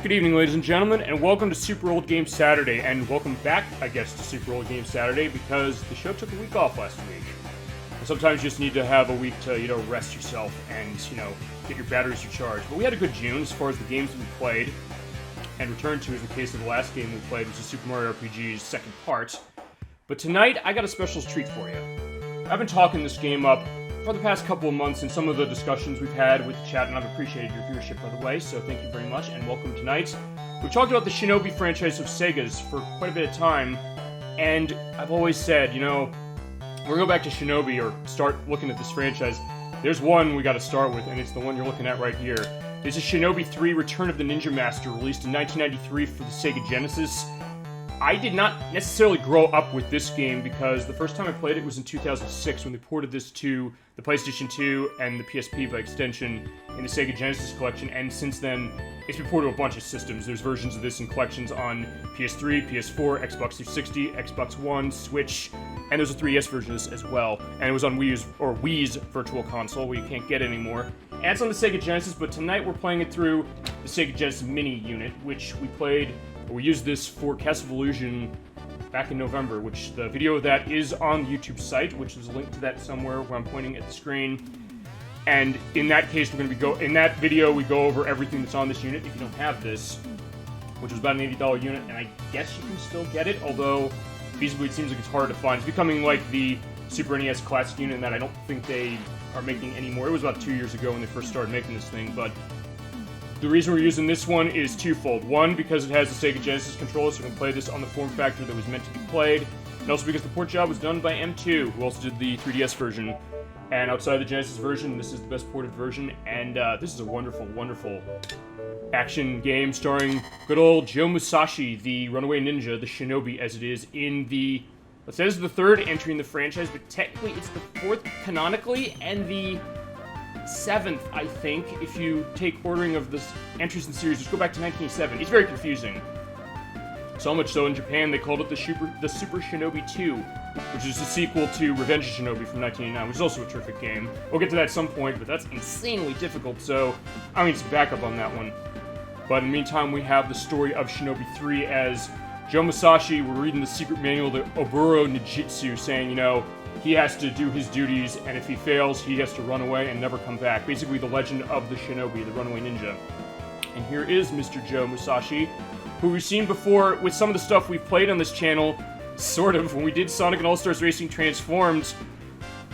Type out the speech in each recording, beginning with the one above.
Good evening, ladies and gentlemen, and welcome to Super Old Game Saturday, and welcome back, I guess, to Super Old Game Saturday, because the show took a week off last week. And sometimes you just need to have a week to, rest yourself and, get your batteries recharged. But we had a good June as far as the games that we played, and returned to, as in the case of the last game we played, which is Super Mario RPG's second part. But tonight, I got a special treat for you. I've been talking this game up for the past couple of months in some of the discussions we've had with the chat, and I've appreciated your viewership, by the way, so thank you very much, and welcome tonight. We've talked about the Shinobi franchise of Sega's for quite a bit of time, and I've always said, we're gonna go back to Shinobi, or start looking at this franchise. There's one we gotta start with, and it's the one you're looking at right here. This is Shinobi 3 Return of the Ninja Master, released in 1993 for the Sega Genesis. I did not necessarily grow up with this game because the first time I played it was in 2006 when they ported this to the PlayStation 2 and the PSP by extension in the Sega Genesis collection, and since then it's been ported to a bunch of systems. There's versions of this in collections on PS3, PS4, Xbox 360, Xbox One, Switch, and there's a 3DS version of this as well. And it was on Wii's Virtual Console, where you can't get it anymore. And it's on the Sega Genesis, but tonight we're playing it through the Sega Genesis Mini unit, which we used this for Castle of Illusion back in November, which the video of that is on the YouTube site, which is a link to that somewhere where I'm pointing at the screen. And in that case, in that video, we go over everything that's on this unit if you don't have this, which was about an $80 unit, and I guess you can still get it, although feasibly it seems like it's hard to find. It's becoming like the Super NES Classic unit, and that I don't think they are making anymore. It was about 2 years ago when they first started making this thing, but the reason we're using this one is twofold. One, because it has the Sega Genesis controller, so we can play this on the form factor that was meant to be played. And also because the port job was done by M2, who also did the 3DS version. And outside the Genesis version, this is the best ported version. And this is a wonderful, wonderful action game starring good old Joe Musashi, the runaway ninja, the Shinobi as it is, in the... It says the third entry in the franchise, but technically it's the fourth canonically, and the 7th, I think, if you take ordering of the entries in the series. Just go back to 1987. It's very confusing. So much so, in Japan, they called it the Super Shinobi 2, which is a sequel to Revenge of Shinobi from 1989, which is also a terrific game. We'll get to that at some point, but that's insanely difficult, so I mean, it's a backup on that one. But in the meantime, we have the story of Shinobi 3 as Joe Musashi. We're reading the secret manual, the Oburo Nijitsu, saying, he has to do his duties, and if he fails, he has to run away and never come back. Basically, the legend of the Shinobi, the runaway ninja. And here is Mr. Joe Musashi, who we've seen before with some of the stuff we've played on this channel, sort of. When we did Sonic and All-Stars Racing Transformed,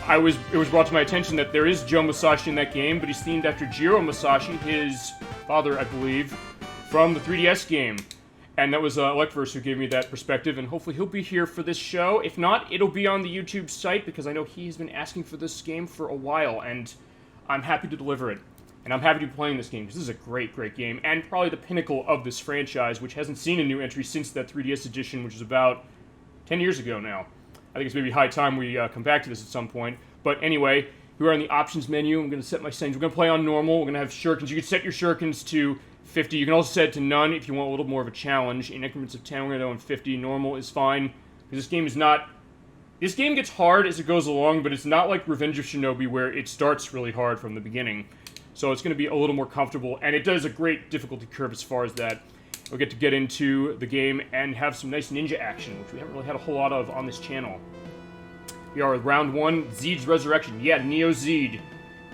it was brought to my attention that there is Joe Musashi in that game, but he's themed after Jiro Musashi, his father, I believe, from the 3DS game. And that was Electverse who gave me that perspective, and hopefully he'll be here for this show. If not, it'll be on the YouTube site, because I know he's been asking for this game for a while, and I'm happy to deliver it. And I'm happy to be playing this game, because this is a great, great game, and probably the pinnacle of this franchise, which hasn't seen a new entry since that 3DS edition, which is about 10 years ago now. I think it's maybe high time we come back to this at some point. But anyway, we are on the options menu. I'm going to set my settings. We're going to play on normal. We're going to have shurikens. You can set your shurikens to 50. You can also set it to none if you want a little more of a challenge. In increments of 10, we're going to go on 50. Normal is fine, because this game is not... This game gets hard as it goes along, but it's not like Revenge of Shinobi, where it starts really hard from the beginning. So it's going to be a little more comfortable, and it does a great difficulty curve as far as that. We'll get to get into the game and have some nice ninja action, which we haven't really had a whole lot of on this channel. We are with round 1, Zeed's Resurrection. Yeah, Neo Zeed.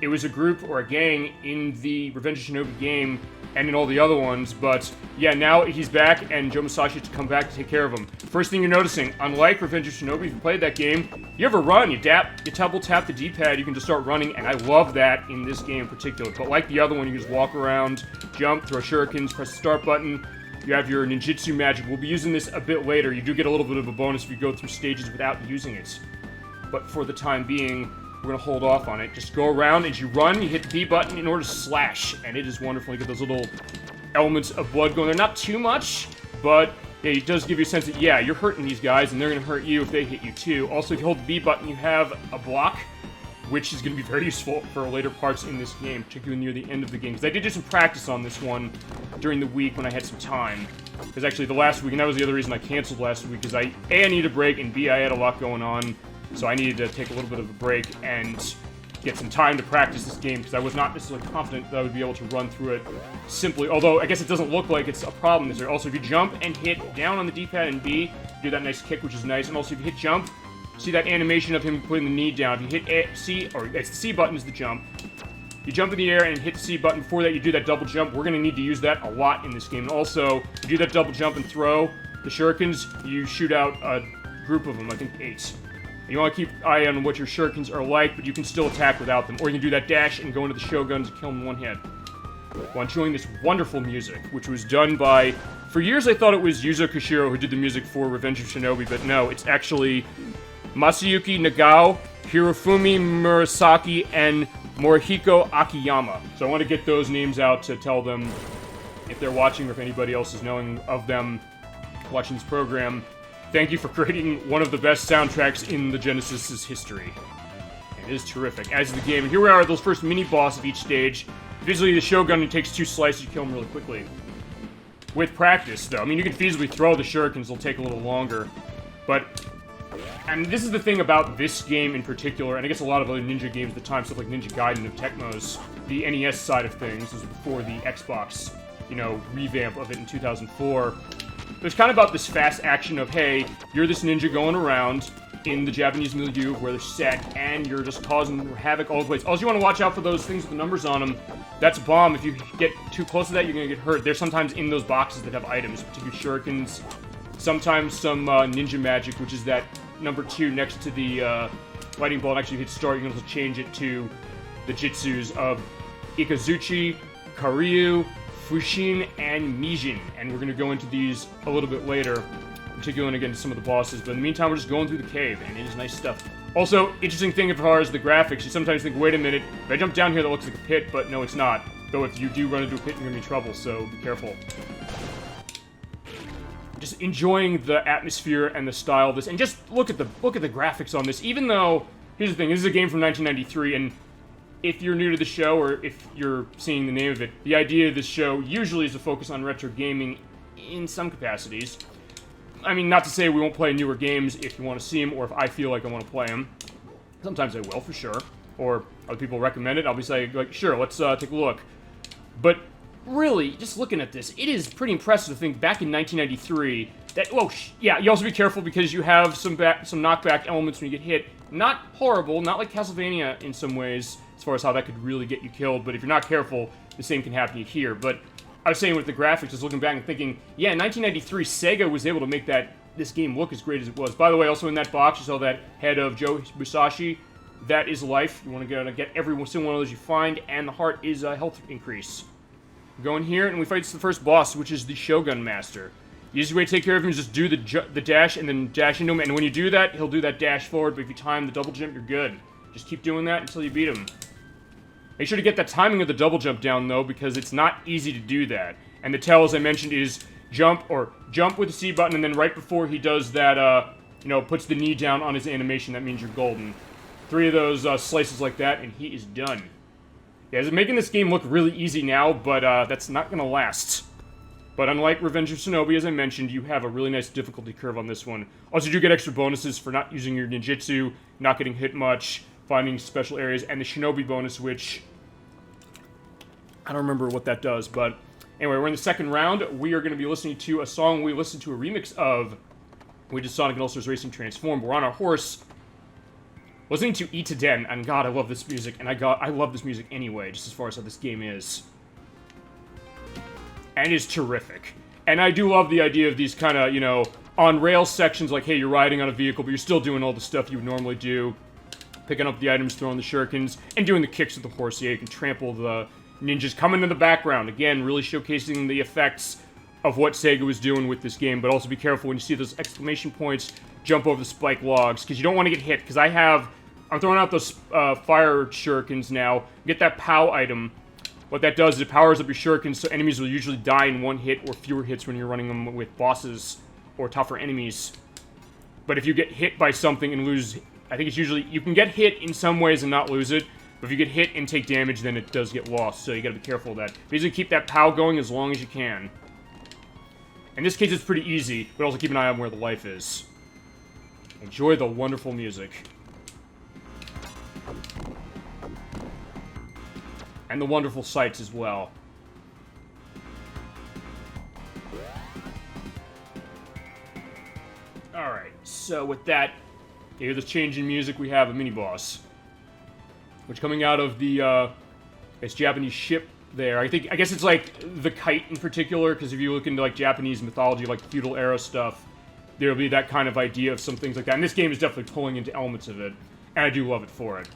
It was a group or a gang in the Revenge of Shinobi game and in all the other ones, but yeah, now he's back, and Joe Musashi has to come back to take care of him. First thing you're noticing, unlike Revenge of Shinobi, if you played that game, you ever run, you double tap the D-pad, you can just start running, and I love that in this game in particular. But like the other one, you just walk around, jump, throw shurikens, press the start button, you have your ninjutsu magic. We'll be using this a bit later. You do get a little bit of a bonus if you go through stages without using it. But for the time being, we're going to hold off on it. Just go around, as you run, you hit the B button in order to slash, and it is wonderful. You get those little elements of blood going there. Not too much, but yeah, it does give you a sense that, yeah, you're hurting these guys, and they're going to hurt you if they hit you too. Also, if you hold the B button, you have a block, which is going to be very useful for later parts in this game, particularly near the end of the game. Because I did do some practice on this one during the week when I had some time. Because actually the last week, and that was the other reason I canceled last week, is A, I needed a break, and B, I had a lot going on. So I needed to take a little bit of a break, and get some time to practice this game, because I was not necessarily confident that I would be able to run through it simply, although I guess it doesn't look like it's a problem. Is there also, if you jump and hit down on the D-pad and B, do that nice kick, which is nice, and also if you hit jump, see that animation of him putting the knee down. If you hit C, or it's the C button is the jump, you jump in the air and hit the C button. Before that, you do that double jump. We're going to need to use that a lot in this game. And also, you do that double jump and throw the shurikens, you shoot out a group of them, I think 8. You want to keep an eye on what your shurikens are like, but you can still attack without them. Or you can do that dash and go into the shoguns and kill them in one hit. While enjoying this wonderful music, which was done by... For years I thought it was Yuzo Koshiro who did the music for Revenge of Shinobi, but no, it's actually Masayuki Nagao, Hirofumi Murasaki, and Morihiko Akiyama. So I want to get those names out to tell them if they're watching or if anybody else is knowing of them watching this program. Thank you for creating one of the best soundtracks in the Genesis's history. It is terrific. As the game, here we are at those first mini-boss of each stage. Visually, the Shogun, it takes 2 slices, you kill him really quickly. With practice, though. I mean, you can feasibly throw the shurikens, it'll take a little longer. But, and this is the thing about this game in particular, and I guess a lot of other Ninja games at the time, stuff like Ninja Gaiden of Tecmo's, the NES side of things, this was before the Xbox, revamp of it in 2004. There's kind of about this fast action of, hey, you're this ninja going around in the Japanese milieu where they're set, and you're just causing havoc all the place. Also, you want to watch out for those things with the numbers on them. That's a bomb. If you get too close to that, you're going to get hurt. They're sometimes in those boxes that have items, particularly shurikens. Sometimes some ninja magic, which is that number 2 next to the lightning bolt. Actually, if you hit start, you can also change it to the jutsus of Ikazuchi, Karyu, Fushin, and Mijin, and we're going to go into these a little bit later, particularly against some of the bosses, but in the meantime, we're just going through the cave, and it is nice stuff. Also, interesting thing as far as the graphics, you sometimes think, wait a minute, if I jump down here, that looks like a pit, but no, it's not. Though if you do run into a pit, you're going to be in trouble, so be careful. Just enjoying the atmosphere and the style of this, and just look at the graphics on this, even though, here's the thing, this is a game from 1993, and if you're new to the show, or if you're seeing the name of it, the idea of this show usually is to focus on retro gaming in some capacities. I mean, not to say we won't play newer games if you want to see them, or if I feel like I want to play them. Sometimes I will, for sure. Or other people recommend it, I'll be saying, like, sure, let's take a look. But really, just looking at this, it is pretty impressive to think back in 1993 that, yeah, you also be careful because you have some knockback elements when you get hit. Not horrible, not like Castlevania in some ways, as far as how that could really get you killed, but if you're not careful, the same can happen to you here. But I was saying with the graphics, just looking back and thinking, yeah, in 1993, Sega was able to make this game look as great as it was. By the way, also in that box, you saw that head of Joe Musashi. That is life. You want to get every single one of those you find, and the heart is a health increase. We go in here, and we fight the first boss, which is the Shogun Master. The easiest way to take care of him is just do the dash and then dash into him, and when you do that, he'll do that dash forward, but if you time the double jump, you're good. Just keep doing that until you beat him. Make sure to get the timing of the double jump down, though, because it's not easy to do that. And the tell, as I mentioned, is jump with the C button, and then right before he does that, puts the knee down on his animation, that means you're golden. 3 of those slices like that, and he is done. Yeah, it's making this game look really easy now, but that's not going to last. But unlike Revenge of Shinobi, as I mentioned, you have a really nice difficulty curve on this one. Also, you do get extra bonuses for not using your ninjutsu, not getting hit much, finding special areas, and the Shinobi bonus, which I don't remember what that does, but anyway, we're in the second round. We are going to be listening to a song we listened to a remix of. We did Sonic and All-Stars Racing Transform. We're on our horse, listening to Itaden, and God, I love this music, and I love this music anyway, just as far as how this game is. And it's terrific. And I do love the idea of these kind of, on-rail sections, like, hey, you're riding on a vehicle, but you're still doing all the stuff you would normally do. Picking up the items, throwing the shurikens, and doing the kicks with the horse. Yeah, you can trample the ninjas coming in the background. Again, really showcasing the effects of what Sega was doing with this game, but also be careful when you see those exclamation points, jump over the spike logs, because you don't want to get hit, because I'm throwing out those fire shurikens now. Get that POW item. What that does is it powers up your shurikens, so enemies will usually die in 1 hit or fewer hits when you're running them with bosses or tougher enemies. But if you get hit by something and lose, I think it's usually, you can get hit in some ways and not lose it, but if you get hit and take damage, then it does get lost, so you gotta be careful of that. Basically keep that POW going as long as you can. In this case, it's pretty easy, but also keep an eye on where the life is. Enjoy the wonderful music. and the wonderful sights as well. Alright, so with that, you hear this change in music, we have a mini-boss. Which coming out of the, it's Japanese ship there. I guess it's like the kite in particular, because if you look into like Japanese mythology, like feudal era stuff, there'll be that kind of idea of some things like that. And this game is definitely pulling into elements of it, and I do love it for it.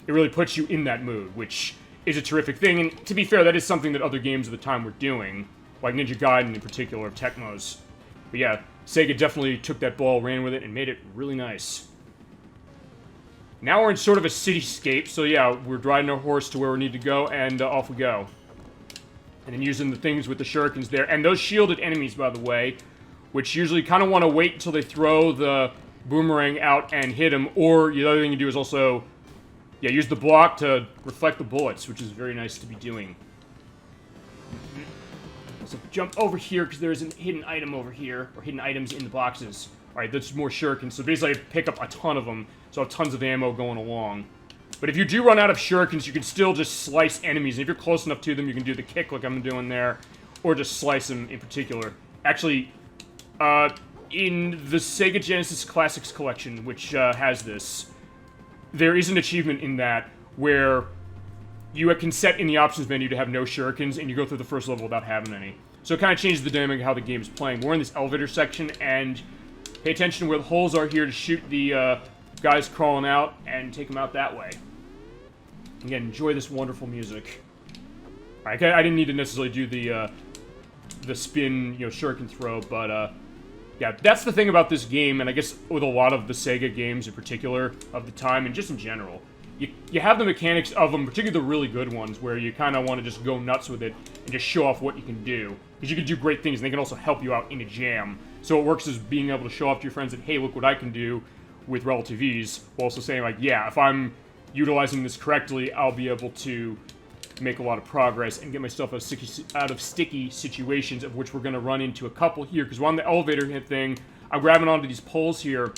It really puts you in that mood, which is a terrific thing. And to be fair, that is something that other games of the time were doing, like Ninja Gaiden in particular, of Tecmo's. But yeah, Sega definitely took that ball, ran with it, and made it really nice. Now we're in sort of a cityscape, so yeah, we're riding our horse to where we need to go, and off we go. And then using the things with the shurikens there. And those shielded enemies, by the way, which usually kind of want to wait until they throw the boomerang out and hit them, or the other thing you do is also, yeah, use the block to reflect the bullets, which is very nice to be doing. So jump over here, because there's a hidden item over here, or hidden items in the boxes. Alright, that's more shurikens, so basically I pick up a ton of them, so I have tons of ammo going along. But if you do run out of shurikens, you can still just slice enemies, and if you're close enough to them, you can do the kick like I'm doing there, or just slice them in particular. Actually, in the Sega Genesis Classics Collection, which has this, there is an achievement in that where you can set in the options menu to have no shurikens, and you go through the first level without having any. So it kind of changes the dynamic of how the game is playing. We're in this elevator section, and pay attention to where the holes are here to shoot the guys crawling out and take them out that way. Again, enjoy this wonderful music. I didn't need to necessarily do the spin, shuriken throw, but yeah, that's the thing about this game, and I guess with a lot of the Sega games in particular of the time, and just in general. You have the mechanics of them, particularly the really good ones, where you kind of want to just go nuts with it and just show off what you can do. Because you can do great things, and they can also help you out in a jam. So it works as being able to show off to your friends that, hey, look what I can do with relative ease, while also saying, like, yeah, if I'm utilizing this correctly, I'll be able to make a lot of progress and get myself out of sticky situations, of which we're going to run into a couple here, because we're on the elevator thing. I'm grabbing onto these poles here,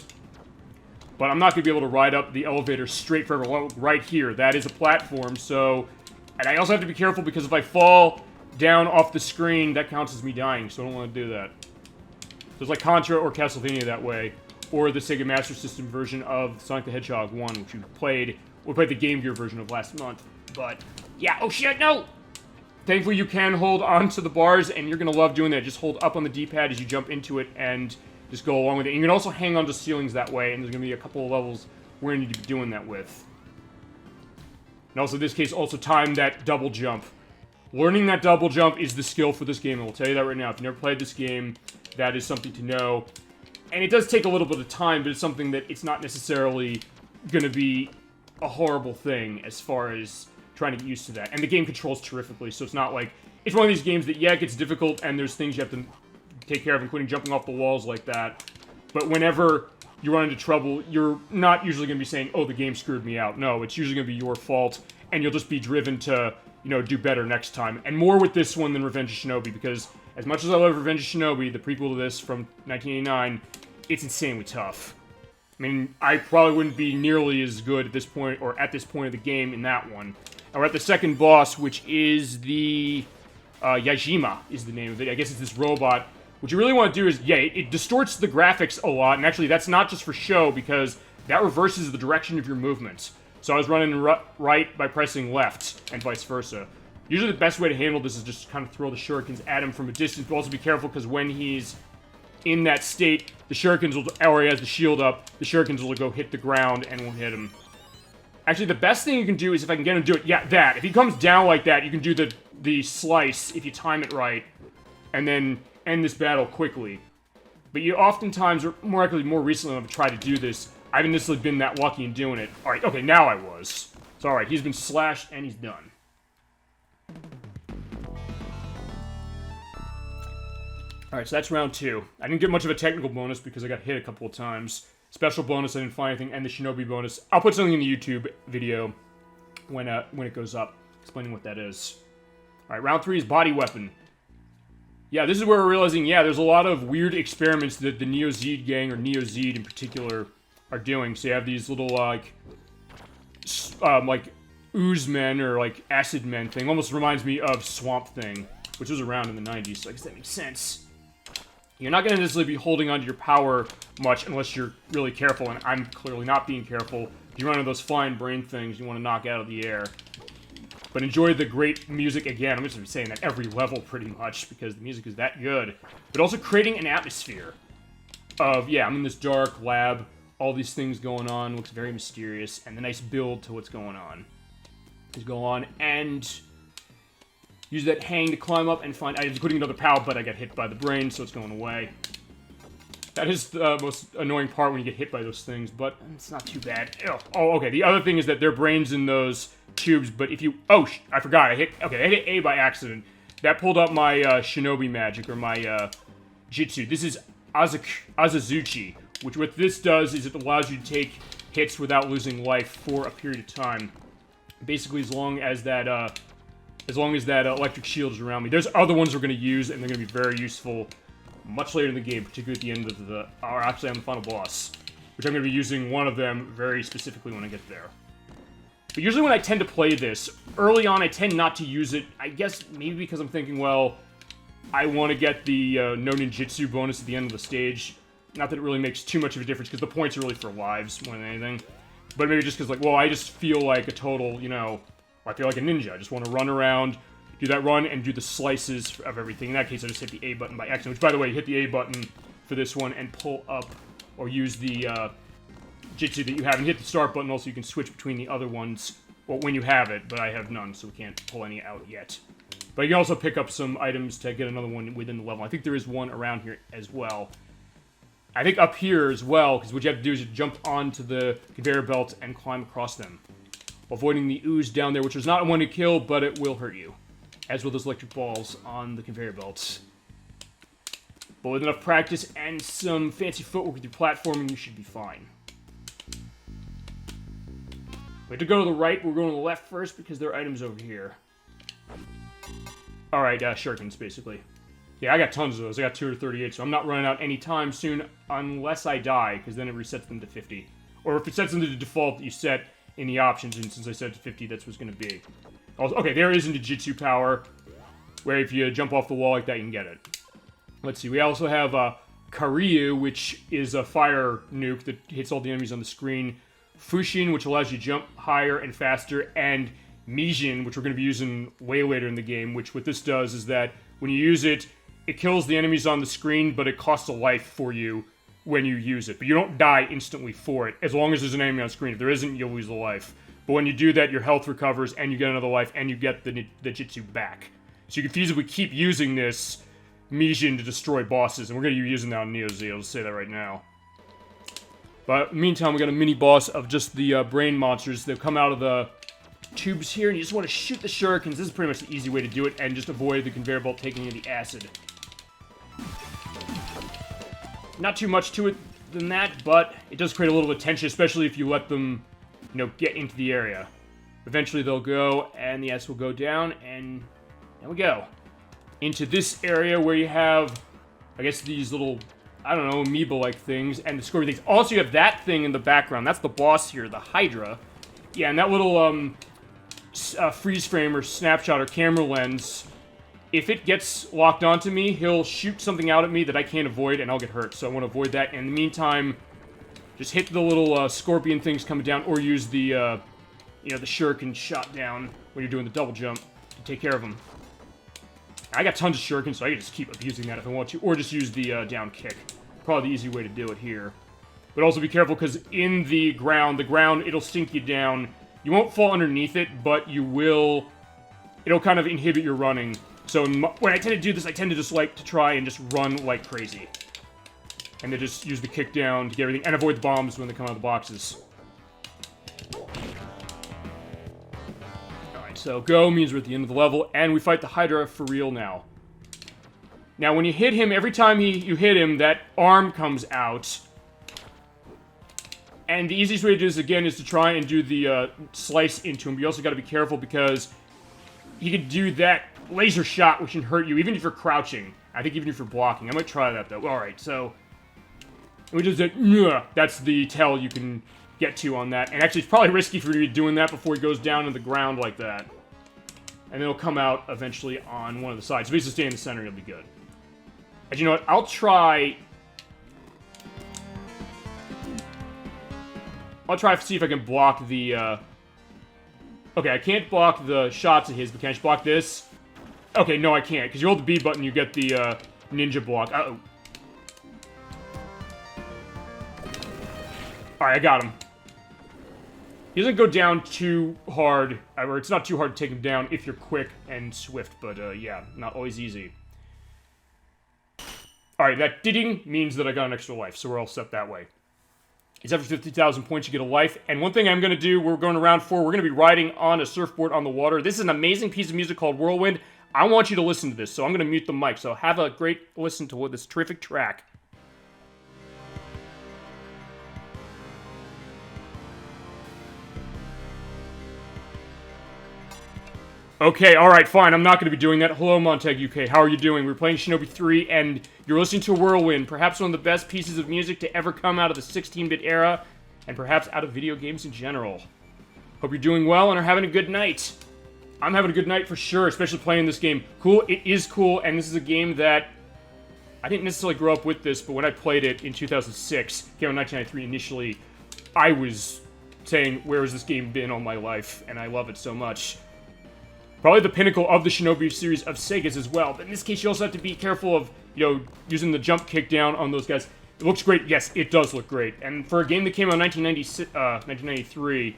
but I'm not going to be able to ride up the elevator straight forever. Right here, that is a platform, so... And I also have to be careful, because if I fall down off the screen, that counts as me dying, so I don't want to do that. So it's like Contra or Castlevania that way, or the Sega Master System version of Sonic the Hedgehog 1, which we played the Game Gear version of last month. But, yeah, oh shit, no! Thankfully, you can hold onto the bars, and you're going to love doing that. Just hold up on the D-pad as you jump into it, and just go along with it. And you can also hang onto ceilings that way, and there's going to be a couple of levels where you need to be doing that with. And also, in this case, also time that double jump. Learning that double jump is the skill for this game, I will tell you that right now. If you've never played this game, that is something to know. And it does take a little bit of time, but it's something that it's not necessarily going to be a horrible thing as far as trying to get used to that. And the game controls terrifically, so it's not like... It's one of these games that, yeah, it gets difficult, and there's things you have to take care of, including jumping off the walls like that. But whenever you run into trouble, you're not usually going to be saying, oh, the game screwed me out. No, it's usually going to be your fault, and you'll just be driven to, do better next time. And more with this one than Revenge of Shinobi, because as much as I love Revenge of Shinobi, the prequel to this from 1989, it's insanely tough. I mean, I probably wouldn't be nearly as good at this point, or at this point of the game in that one. And we're at the second boss, which is the... Yajima is the name of it. I guess it's this robot. What you really want to do is, yeah, it distorts the graphics a lot, and actually that's not just for show, because that reverses the direction of your movements. So I was running right by pressing left, and vice versa. Usually the best way to handle this is just kind of throw the shurikens at him from a distance, but also be careful, because when he's in that state, the shurikens will, or he has the shield up, the shurikens will go hit the ground and won't hit him. Actually, the best thing you can do is, if I can get him to do it, yeah, that. If he comes down like that, you can do the slice, if you time it right, and then end this battle quickly. But you oftentimes, or more recently, I've tried to do this, I haven't necessarily been that lucky in doing it. Alright, okay, now I was. So alright, he's been slashed, and he's done. Alright, so that's round 2. I didn't get much of a technical bonus because I got hit a couple of times. Special bonus, I didn't find anything, and the Shinobi bonus. I'll put something in the YouTube video when it goes up, explaining what that is. Alright, round 3 is Body Weapon. Yeah, this is where we're realizing, yeah, there's a lot of weird experiments that the Neo Zed gang, or Neo Zed in particular, are doing. So you have these little, like ooze men or like acid men thing. Almost reminds me of Swamp Thing, which was around in the 90s, so I guess that makes sense. You're not going to necessarily be holding onto your power much unless you're really careful, and I'm clearly not being careful. If you run into those flying brain things you want to knock out of the air. But enjoy the great music again. I'm just going to be saying that every level pretty much because the music is that good. But also creating an atmosphere of, yeah, I'm in this dark lab, all these things going on, looks very mysterious, and the nice build to what's going on. Just go on and use that hang to climb up and find items, including another POW, but I got hit by the brain, so it's going away. That is the most annoying part when you get hit by those things, but it's not too bad. Ugh. Oh, okay, the other thing is that there are brains in those tubes, but if you... Oh, I forgot. I hit A by accident. That pulled up my Shinobi magic, or my Jitsu. This is Azazuchi, which what this does is it allows you to take hits without losing life for a period of time. Basically, as long as that electric shield is around me. There's other ones we're going to use, and they're going to be very useful much later in the game, particularly at the end of the... Or actually on the final boss, which I'm going to be using one of them very specifically when I get there. But usually when I tend to play this, early on I tend not to use it, I guess maybe because I'm thinking, well, I want to get the no ninjutsu bonus at the end of the stage. Not that it really makes too much of a difference, because the points are really for lives more than anything. But maybe just because, like, well, I just feel like a total, you know, I feel like a ninja. I just want to run around, do that run, and do the slices of everything. In that case, I just hit the A button by accident, which, by the way, hit the A button for this one and pull up, or use the Jitsu that you have, and hit the start button. Also, you can switch between the other ones, well, when you have it, but I have none, so we can't pull any out yet. But you can also pick up some items to get another one within the level. I think there is one around here as well. I think up here as well, because what you have to do is you jump onto the conveyor belt and climb across them, avoiding the ooze down there, which is not one to kill, but it will hurt you, as will those electric balls on the conveyor belts. But with enough practice and some fancy footwork with your platforming, you should be fine. We have to go to the right, we're going to the left first because there are items over here. Alright, shurikens, basically. Yeah, I got tons of those. I got 238, so I'm not running out anytime soon unless I die, because then it resets them to 50. Or if it sets them to the default that you set in the options, and since I set it to 50, that's what's going to be. Also, okay, there is a Jitsu power, where if you jump off the wall like that, you can get it. Let's see, we also have Karyu, which is a fire nuke that hits all the enemies on the screen. Fushin, which allows you to jump higher and faster, and Mijin, which we're going to be using way later in the game, which what this does is that when you use it, it kills the enemies on the screen, but it costs a life for you when you use it. But you don't die instantly for it, as long as there's an enemy on screen. If there isn't, you'll lose a life. But when you do that, your health recovers, and you get another life, and you get the Jitsu back. So you can feasibly keep using this Mijin to destroy bosses, and we're going to be using that on Neo Z, I'll just say that right now. But meantime, we got a mini-boss of just the brain monsters that come out of the tubes here, and you just want to shoot the shurikens. This is pretty much the easy way to do it, and just avoid the conveyor belt taking in the acid. Not too much to it than that, but it does create a little bit of tension, especially if you let them, you know, get into the area. Eventually they'll go, and the acid will go down, and there we go. Into this area where you have, I guess, these little, I don't know, amoeba-like things, and the scorpion things. Also, you have that thing in the background. That's the boss here, the Hydra. Yeah, and that little, freeze frame or snapshot or camera lens, if it gets locked onto me, he'll shoot something out at me that I can't avoid, and I'll get hurt. So I want to avoid that. In the meantime, just hit the little scorpion things coming down, or use the, you know, the shuriken shot down when you're doing the double jump to take care of them. I got tons of shurikens, so I can just keep abusing that if I want to, or just use the down kick. Probably the easy way to do it here. But also be careful, because in the ground, it'll sink you down. You won't fall underneath it, but you will... It'll kind of inhibit your running. So when I tend to do this, I tend to just like to try and just run like crazy. And then just use the kick down to get everything, and avoid the bombs when they come out of the boxes. Alright, so go means we're at the end of the level, and we fight the Hydra for real now. Now, when you hit him, every time you hit him, that arm comes out. And the easiest way to do this, again, is to try and do the slice into him. But you also got to be careful, because he could do that laser shot, which can hurt you, even if you're crouching. I think even if you're blocking. I might try that, though. Alright, so... we just did... That's the tell you can get to on that. And actually, it's probably risky for you to be doing that before he goes down to the ground like that. And then he'll come out eventually on one of the sides. So basically stay in the center, you'll be good. And you know what? I'll try to see if I can block the, Okay, I can't block the shots of his, but can I just block this? Okay, no, I can't, because you hold the B button, you get the, ninja block. Uh-oh. Alright, I got him. He doesn't go down too hard, or it's not too hard to take him down if you're quick and swift, but, yeah, not always easy. Alright, that ding means that I got an extra life, so we're all set that way. It's after 50,000 points, you get a life. And one thing I'm going to do, we're going to round 4, we're going to be riding on a surfboard on the water. This is an amazing piece of music called Whirlwind. I want you to listen to this, so I'm going to mute the mic. So have a great listen to this terrific track. Okay, alright, fine, I'm not going to be doing that. Hello, Montag UK, how are you doing? We're playing Shinobi 3, and you're listening to Whirlwind, perhaps one of the best pieces of music to ever come out of the 16-bit era, and perhaps out of video games in general. Hope you're doing well and are having a good night. I'm having a good night for sure, especially playing this game. Cool, it is cool, and this is a game that... I didn't necessarily grow up with this, but when I played it in 2006, came out in 1993 initially, I was saying, where has this game been all my life? And I love it so much. Probably the pinnacle of the Shinobi series of Segas as well. But in this case, you also have to be careful of, you know, using the jump kick down on those guys. It looks great. Yes, it does look great. And for a game that came out in 1993,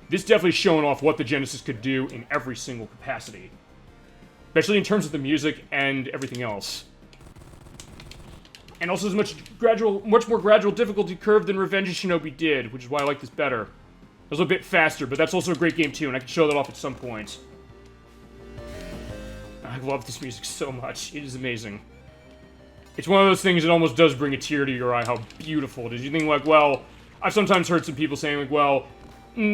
this definitely showing off what the Genesis could do in every single capacity. Especially in terms of the music and everything else. And also is much more gradual difficulty curve than Revenge of Shinobi did, which is why I like this better. It was a bit faster, but that's also a great game too, and I can show that off at some point. I love this music so much. It is amazing. It's one of those things that almost does bring a tear to your eye, how beautiful it is. You think, like, well, I've sometimes heard some people saying, like, well,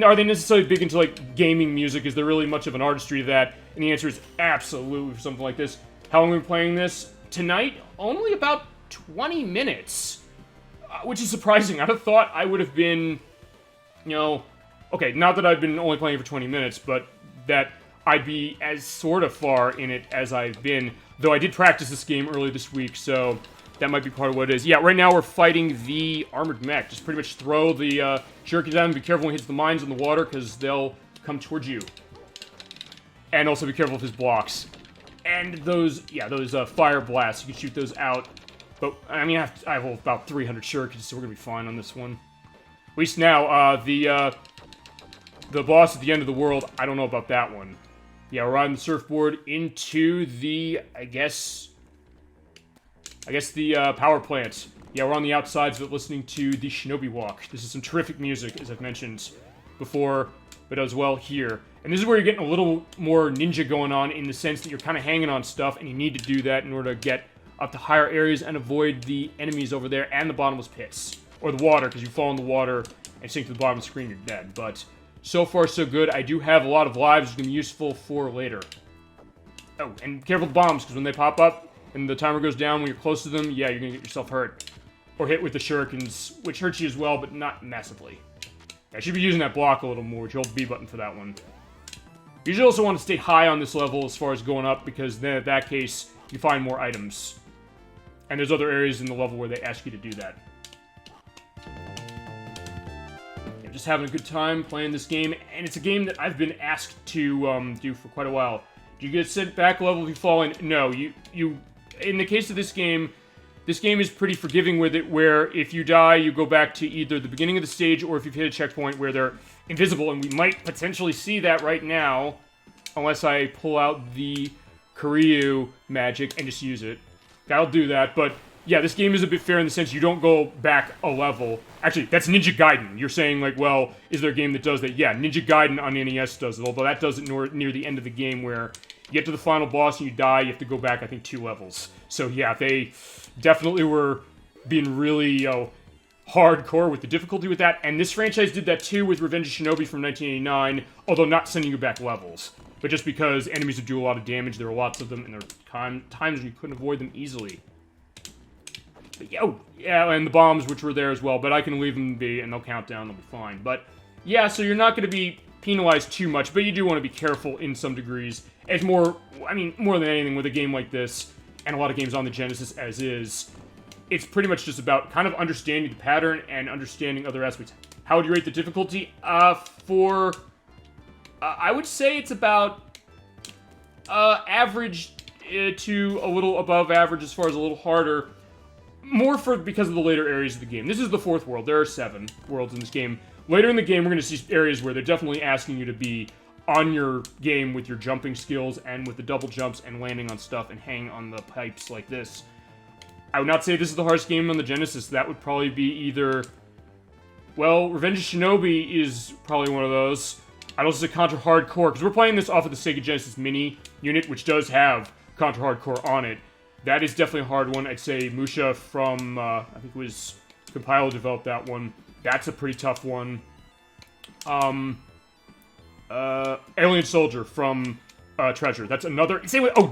are they necessarily big into, like, gaming music? Is there really much of an artistry to that? And the answer is absolutely for something like this. How long have we been playing this? Tonight, only about 20 minutes. Which is surprising. I'd have thought I would have been, you know... Okay, not that I've been only playing for 20 minutes, but that I'd be as sort of far in it as I've been. Though I did practice this game earlier this week, so that might be part of what it is. Yeah, right now we're fighting the armored mech. Just pretty much throw the shuriken down and be careful when it hits the mines in the water, because they'll come towards you. And also be careful of his blocks. And those, yeah, those fire blasts, you can shoot those out. But, I mean, I have about 300 shurikens, so we're going to be fine on this one. At least now, the boss at the end of the world, I don't know about that one. Yeah, we're riding the surfboard into the, I guess the power plant. Yeah, we're on the outsides of it listening to the Shinobi Walk. This is some terrific music, as I've mentioned before, but as well here. And this is where you're getting a little more ninja going on in the sense that you're kind of hanging on stuff, and you need to do that in order to get up to higher areas and avoid the enemies over there and the bottomless pits. Or the water, because you fall in the water and sink to the bottom of the screen, you're dead. But so far, so good. I do have a lot of lives, which is going to be useful for later. Oh, and careful with bombs, because when they pop up and the timer goes down when you're close to them, yeah, you're going to get yourself hurt. Or hit with the shurikens, which hurts you as well, but not massively. I should be using that block a little more, which hold the B button for that one. You should also want to stay high on this level as far as going up, because then, in that case, you find more items. And there's other areas in the level where they ask you to do that. I'm just having a good time playing this game, and it's a game that I've been asked to do for quite a while. Do you get sent back level if you fall in? No, you in the case of this game is pretty forgiving with it, where if you die, you go back to either the beginning of the stage, or if you've hit a checkpoint where they're invisible, and we might potentially see that right now, unless I pull out the Kiryu magic and just use it. That'll do that, but yeah, this game is a bit fair in the sense you don't go back a level. Actually, that's Ninja Gaiden. You're saying, like, well, is there a game that does that? Yeah, Ninja Gaiden on NES does it, although that does it near the end of the game where you get to the final boss and you die, you have to go back, I think, 2 levels. So yeah, they definitely were being really, hardcore with the difficulty with that, and this franchise did that too with Revenge of Shinobi from 1989, although not sending you back levels. But just because enemies would do a lot of damage, there were lots of them, and there were times when you couldn't avoid them easily. Yeah, oh, yeah, and the bombs, which were there as well, but I can leave them be, and they'll count down, they'll be fine. But, yeah, so you're not going to be penalized too much, but you do want to be careful in some degrees. It's more, I mean, more than anything with a game like this, and a lot of games on the Genesis as is, it's pretty much just about kind of understanding the pattern and understanding other aspects. How would you rate the difficulty? I would say it's about average to a little above average as far as a little harder. More because of the later areas of the game. This is the 4th world. There are 7 worlds in this game. Later in the game, we're going to see areas where they're definitely asking you to be on your game with your jumping skills and with the double jumps and landing on stuff and hanging on the pipes like this. I would not say this is the hardest game on the Genesis. That would probably be either... Well, Revenge of Shinobi is probably one of those. I'd also say Contra Hardcore, because we're playing this off of the Sega Genesis Mini unit, which does have Contra Hardcore on it. That is definitely a hard one. I'd say Musha from, I think it was Compile developed that one. That's a pretty tough one. Alien Soldier from Treasure. That's another. Say what? Oh,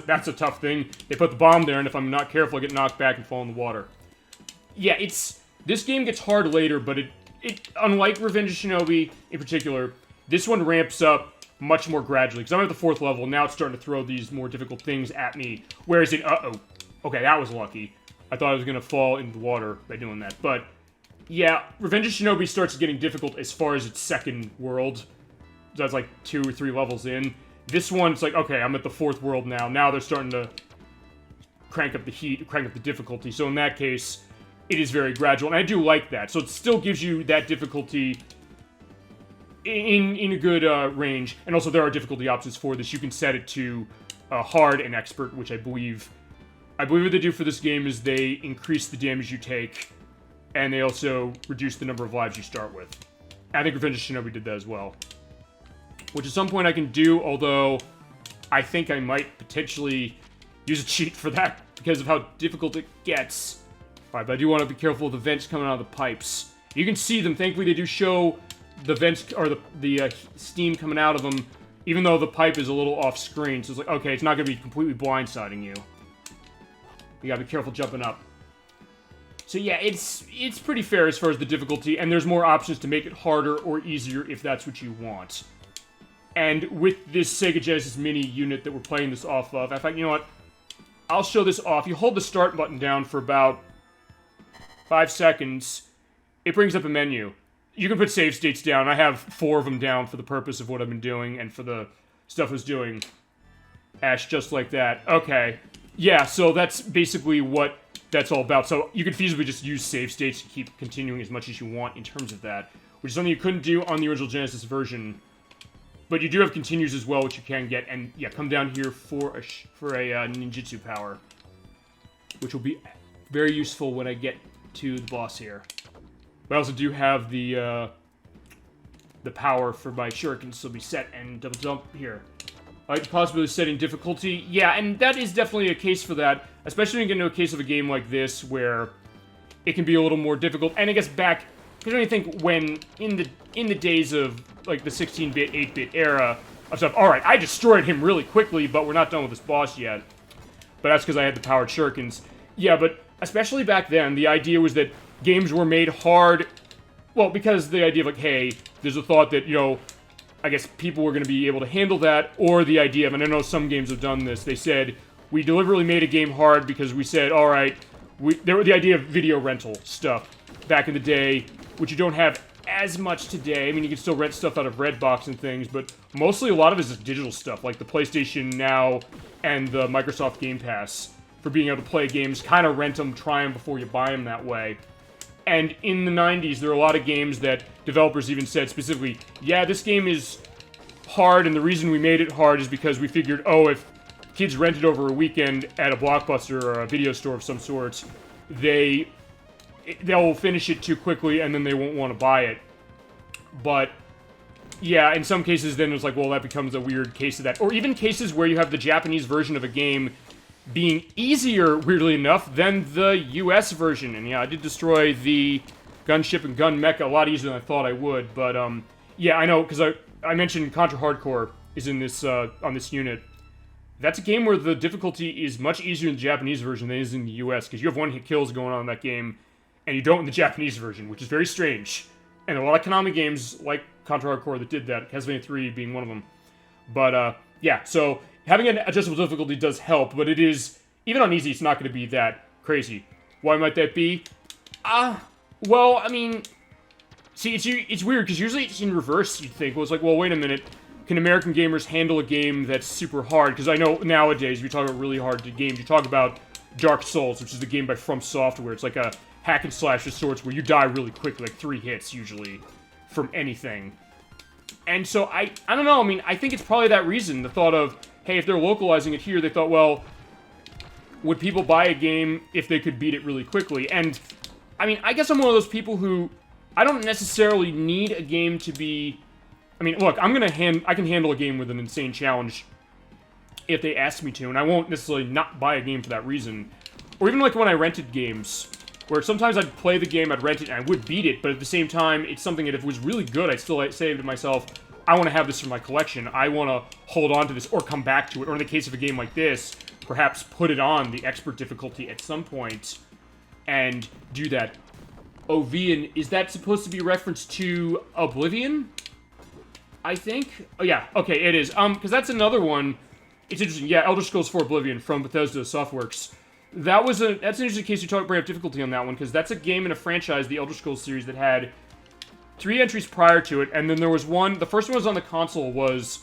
that's a tough thing. They put the bomb there, and if I'm not careful, I get knocked back and fall in the water. Yeah, this game gets hard later, but it unlike Revenge of Shinobi in particular, this one ramps up much more gradually, because I'm at the 4th level, and now it's starting to throw these more difficult things at me, whereas okay, that was lucky. I thought I was going to fall into the water by doing that, but, yeah, Revenge of Shinobi starts getting difficult as far as its 2nd world. That's like 2 or 3 levels in. This one's like, okay, I'm at the 4th world now. Now they're starting to crank up the heat, crank up the difficulty, so in that case, it is very gradual, and I do like that. So it still gives you that difficulty in a good range, and also there are difficulty options for this. You can set it to hard and expert, which I believe what they do for this game is they increase the damage you take, and they also reduce the number of lives you start with. I think Revenge of Shinobi did that as well, which at some point I can do, although I think I might potentially use a cheat for that because of how difficult it gets. Alright, but I do want to be careful of the vents coming out of the pipes. You can see them. Thankfully, they do show the vents, or the steam coming out of them, even though the pipe is a little off-screen. So it's like, okay, it's not going to be completely blindsiding you. You gotta be careful jumping up. So yeah, it's pretty fair as far as the difficulty, and there's more options to make it harder or easier if that's what you want. And with this Sega Genesis Mini unit that we're playing this off of, in fact, you know what? I'll show this off. You hold the start button down for about 5 seconds. It brings up a menu. You can put save states down. I have 4 of them down for the purpose of what I've been doing and for the stuff I was doing. Ash, just like that. Okay. Yeah, so that's basically what that's all about. So you could feasibly just use save states to keep continuing as much as you want in terms of that, which is something you couldn't do on the original Genesis version. But you do have continues as well, which you can get. And yeah, come down here for a ninjutsu power, which will be very useful when I get to the boss here. But I also do have the power for my shurikens, so be set and double jump here. I like the possibility of setting difficulty. Yeah, and that is definitely a case for that, especially when you get into a case of a game like this where it can be a little more difficult. And I guess back, because when you think when in the days of like the 16-bit, 8-bit era of stuff, all right, I destroyed him really quickly, but we're not done with this boss yet. But that's because I had the powered shurikens. Yeah, but especially back then, the idea was that games were made hard. Well, because the idea of like, hey, there's a thought that, you know, I guess people were going to be able to handle that, or the idea of, and I know some games have done this, they said, we deliberately made a game hard because we said, alright, there were the idea of video rental stuff back in the day, which you don't have as much today. I mean, you can still rent stuff out of Redbox and things, but mostly a lot of it is digital stuff, like the PlayStation Now and the Microsoft Game Pass, for being able to play games, kind of rent them, try them before you buy them that way. And in the 90s, there were a lot of games that developers even said specifically, yeah, this game is hard, and the reason we made it hard is because we figured, oh, if kids rent it over a weekend at a Blockbuster or a video store of some sorts, they'll finish it too quickly, and then they won't want to buy it. But, yeah, in some cases, then it's like, well, that becomes a weird case of that. Or even cases where you have the Japanese version of a game being easier, weirdly enough, than the US version. And yeah, I did destroy the gunship and gun mecha a lot easier than I thought I would. But, yeah, I know, because I mentioned Contra Hardcore is in this, on this unit. that's a game where the difficulty is much easier in the Japanese version than it is in the US, because you have one-hit kills going on in that game, and you don't in the Japanese version, which is very strange. And a lot of Konami games, like Contra Hardcore, that did that, Castlevania 3 being one of them. But, yeah, so having an adjustable difficulty does help, but it is, even on easy, it's not going to be that crazy. Why might that be? Well, I mean, see, it's weird, because usually it's in reverse, you'd think. Well, it's like, well, wait a minute, can American gamers handle a game that's super hard? Because I know nowadays, if you talk about really hard games, you talk about Dark Souls, which is the game by From Software. It's like a hack and slash of sorts where you die really quickly, like 3 hits, usually, from anything. And so, I don't know, I mean, I think it's probably that reason, the thought of, hey, if they're localizing it here, they thought, well, would people buy a game if they could beat it really quickly? And, I mean, I guess I'm one of those people who, I don't necessarily need a game to be... I mean, look, I can handle a game with an insane challenge if they ask me to, and I won't necessarily not buy a game for that reason. Or even like when I rented games, where sometimes I'd play the game, I'd rent it, and I would beat it, but at the same time, it's something that if it was really good, I'd still say to myself, I want to have this for my collection, I want to hold on to this, or come back to it, or in the case of a game like this, perhaps put it on the expert difficulty at some point, and do that. Ovian, is that supposed to be a reference to Oblivion? I think? Oh, yeah. Okay, it is. Because that's another one. It's interesting. Yeah, Elder Scrolls 4 Oblivion from Bethesda Softworks. That's an interesting case you bring up difficulty on that one, because that's a game in a franchise, the Elder Scrolls series, that had 3 entries prior to it, and then there was one, the first one was on the console, was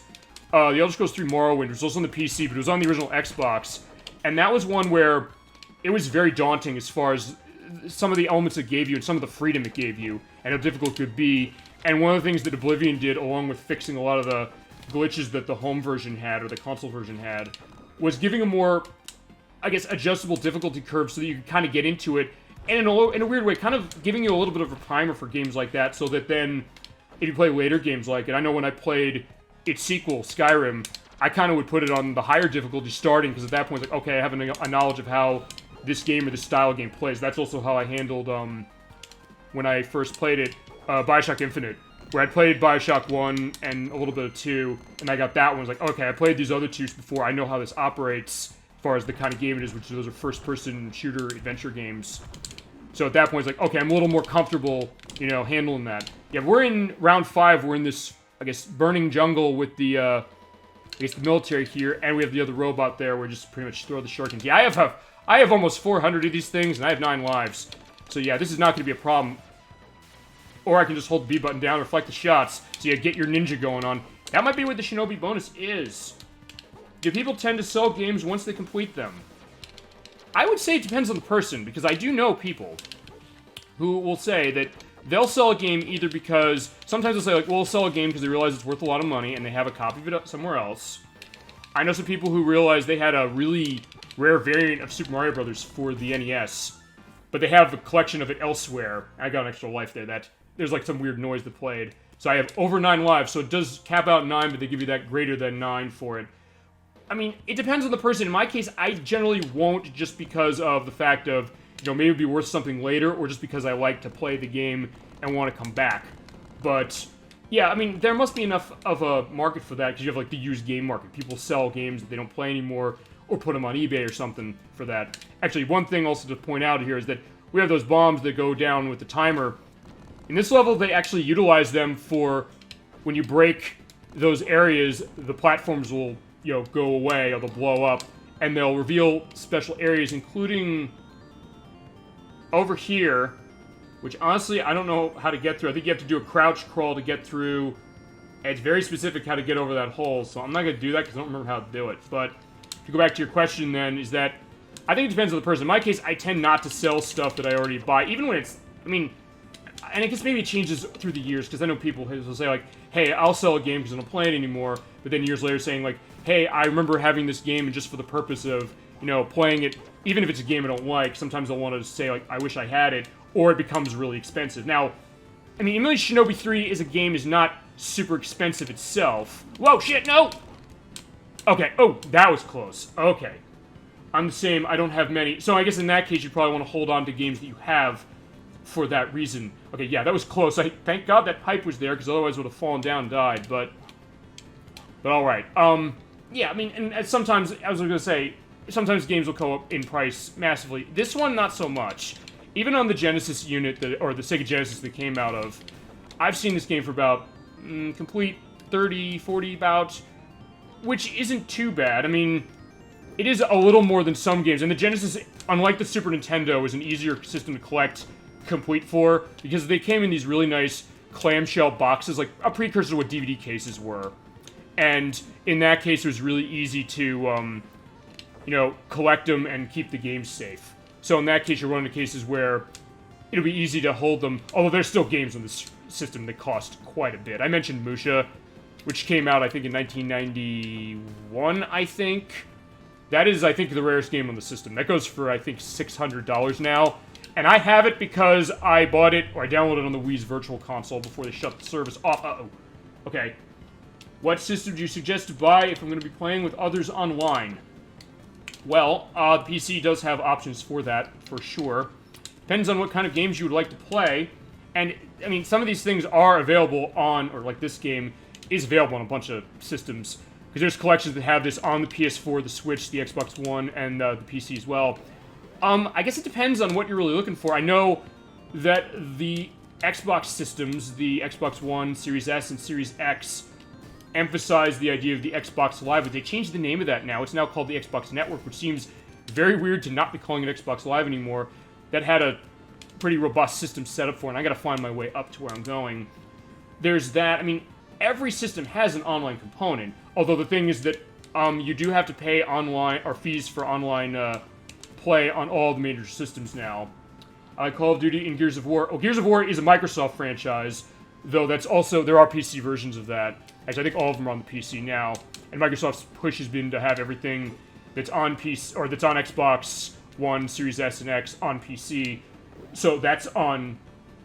the Elder Scrolls 3 Morrowind, which was also on the PC, but it was on the original Xbox, and that was one where it was very daunting as far as some of the elements it gave you, and some of the freedom it gave you, and how difficult it could be. And one of the things that Oblivion did, along with fixing a lot of the glitches that the home version had, or the console version had, was giving a more, I guess, adjustable difficulty curve so that you could kind of get into it, and in a weird way, kind of giving you a little bit of a primer for games like that, so that then, if you play later games like it, I know when I played its sequel, Skyrim, I kind of would put it on the higher difficulty starting, because at that point, it's like, okay, I have a knowledge of how this game or this style of game plays. That's also how I handled, when I first played it, Bioshock Infinite, where I played Bioshock 1 and a little bit of 2, and I got that one. I was like, okay, I played these other 2s before, I know how this operates as far as the kind of game it is, which those are first-person shooter adventure games. So at that point, it's like, okay, I'm a little more comfortable, handling that. Yeah, we're in round 5, we're in this, I guess, burning jungle with the, I guess, the military here, and we have the other robot there, where we just pretty much throw the shurikens. Yeah, I have almost 400 of these things, and I have 9 lives. So yeah, this is not going to be a problem. Or I can just hold the B button down, reflect the shots, so you get your ninja going on. That might be what the Shinobi bonus is. Do people tend to sell games once they complete them? I would say it depends on the person, because I do know people who will say that they'll sell a game either because, sometimes they'll say, like, well, we'll sell a game because they realize it's worth a lot of money, and they have a copy of it somewhere else. I know some people who realize they had a really rare variant of Super Mario Bros. For the NES, but they have a collection of it elsewhere. I got an extra life there. There's like some weird noise that played. So I have over 9 lives, so it does cap out 9, but they give you that greater than 9 for it. I mean, it depends on the person. In my case, I generally won't, just because of the fact of, maybe it'd be worth something later, or just because I like to play the game and want to come back. But, yeah, I mean, there must be enough of a market for that, because you have, like, the used game market. People sell games that they don't play anymore, or put them on eBay or something for that. Actually, one thing also to point out here is that we have those bombs that go down with the timer. In this level, they actually utilize them for when you break those areas, the platforms will, go away, or they'll blow up, and they'll reveal special areas, including over here, which honestly, I don't know how to get through. I think you have to do a crouch crawl to get through, and it's very specific how to get over that hole, so I'm not going to do that because I don't remember how to do it. But to go back to your question then, is that I think it depends on the person. In my case, I tend not to sell stuff that I already buy, even when it's, and I guess maybe it changes through the years, because I know people will say, like, hey, I'll sell a game because I don't play it anymore, but then years later saying, like, hey, I remember having this game, and just for the purpose of, playing it, even if it's a game I don't like, sometimes they'll want to say, like, I wish I had it, or it becomes really expensive. Now, even Shinobi 3 is not super expensive itself. Whoa, shit, no! Okay, oh, that was close. Okay. I'm the same, I don't have many. So I guess in that case, you probably want to hold on to games that you have for that reason. Okay, yeah, that was close. Thank God that pipe was there, because otherwise it would have fallen down and died, but alright. Yeah, I mean, and sometimes, I was going to say, sometimes games will go up in price massively. This one, not so much. Even on the Genesis unit, or the Sega Genesis that came out of, I've seen this game for about, complete 30, 40 about, which isn't too bad. I mean, it is a little more than some games, and the Genesis, unlike the Super Nintendo, is an easier system to collect complete for, because they came in these really nice clamshell boxes, like a precursor to what DVD cases were. And in that case, it was really easy to, collect them and keep the game safe. So in that case, you're running into cases where it'll be easy to hold them, although there's still games on this system that cost quite a bit. I mentioned Musha, which came out, I think, in 1991, I think. That is, I think, the rarest game on the system. That goes for, I think, $600 now. And I have it because I bought it, or I downloaded it on the Wii's Virtual Console before they shut the service off. Uh-oh. Okay. What system do you suggest to buy if I'm going to be playing with others online? Well, PC does have options for that, for sure. Depends on what kind of games you would like to play. And, I mean, some of these things are available on, or like this game is available on a bunch of systems. Because there's collections that have this on the PS4, the Switch, the Xbox One, and the PC as well. I guess it depends on what you're really looking for. I know that the Xbox systems, the Xbox One, Series S, and Series X, emphasize the idea of the Xbox Live, but they changed the name of that now. It's now called the Xbox Network, which seems very weird to not be calling it Xbox Live anymore. That had a pretty robust system set up for it, and I gotta find my way up to where I'm going. There's that. I mean, every system has an online component, although the thing is that you do have to pay online, or fees for online play on all the major systems now. Call of Duty and Gears of War. Oh, Gears of War is a Microsoft franchise, though that's also, there are PC versions of that. Actually, I think all of them are on the PC now. And Microsoft's push has been to have everything that's on PC, or that's on Xbox One, Series S, and X on PC. So that's on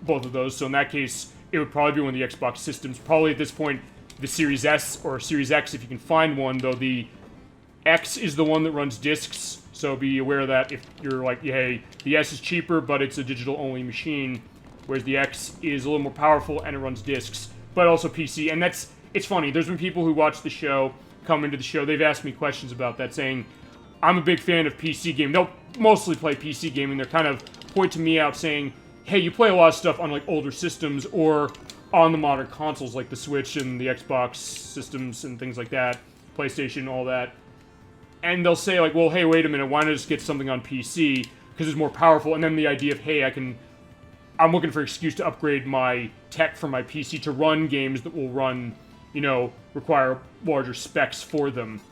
both of those. So in that case, it would probably be one of the Xbox systems. Probably at this point, the Series S or Series X, if you can find one, though the X is the one that runs discs. So be aware of that if you're like, hey, the S is cheaper, but it's a digital-only machine, whereas the X is a little more powerful and it runs discs, but also PC. And it's funny, there's been people who watch the show, come into the show, they've asked me questions about that, saying, I'm a big fan of PC gaming. They'll mostly play PC gaming. They're kind of pointing me out saying, hey, you play a lot of stuff on like older systems or on the modern consoles like the Switch and the Xbox systems and things like that, PlayStation, all that. And they'll say like, well, hey, wait a minute, why not just get something on PC because it's more powerful? And then the idea of, hey, I'm looking for an excuse to upgrade my tech from my PC to run games that will run, require larger specs for them.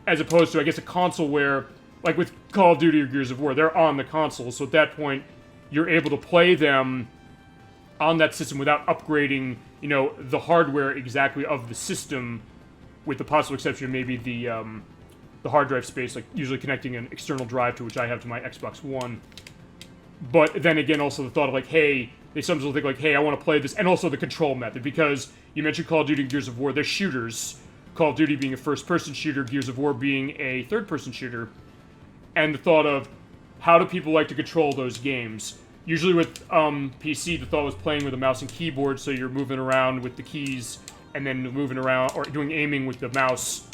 As opposed to, I guess, a console where, like with Call of Duty or Gears of War, they're on the console. So at that point, you're able to play them on that system without upgrading, the hardware exactly of the system, with the possible exception of maybe the hard drive space, like usually connecting an external drive to, which I have to my Xbox One. But then again, also the thought of like, hey, they sometimes will think like, hey, I want to play this, and also the control method, because you mentioned Call of Duty and Gears of War, they're shooters. Call of Duty being a first-person shooter, Gears of War being a third-person shooter. And the thought of, how do people like to control those games? Usually with PC, the thought was playing with a mouse and keyboard, so you're moving around with the keys, and then moving around, or doing aiming with the mouse.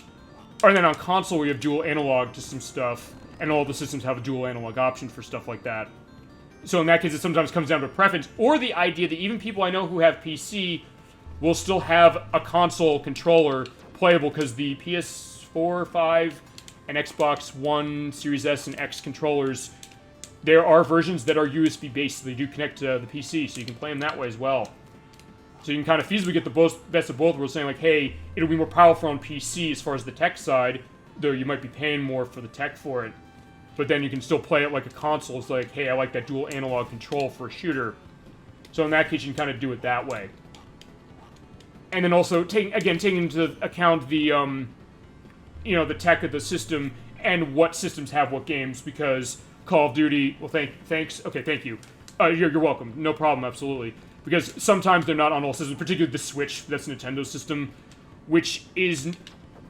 Or then on console, we have dual analog to some stuff, and all the systems have a dual analog option for stuff like that. So in that case, it sometimes comes down to preference, or the idea that even people I know who have PC will still have a console controller playable, because the PS4, 5, and Xbox One, Series S, and X controllers, there are versions that are USB-based, so they do connect to the PC, so you can play them that way as well. So you can kind of feasibly get the best of both worlds, saying like, hey, it'll be more powerful on PC as far as the tech side, though you might be paying more for the tech for it. But then you can still play it like a console. It's like, hey, I like that dual analog control for a shooter. So in that case, you can kind of do it that way. And then also, taking into account the, the tech of the system and what systems have what games, because Call of Duty, well, thanks, okay, thank you. You're welcome, no problem, absolutely. Because sometimes they're not on all systems, particularly the Switch, that's a Nintendo system, which is,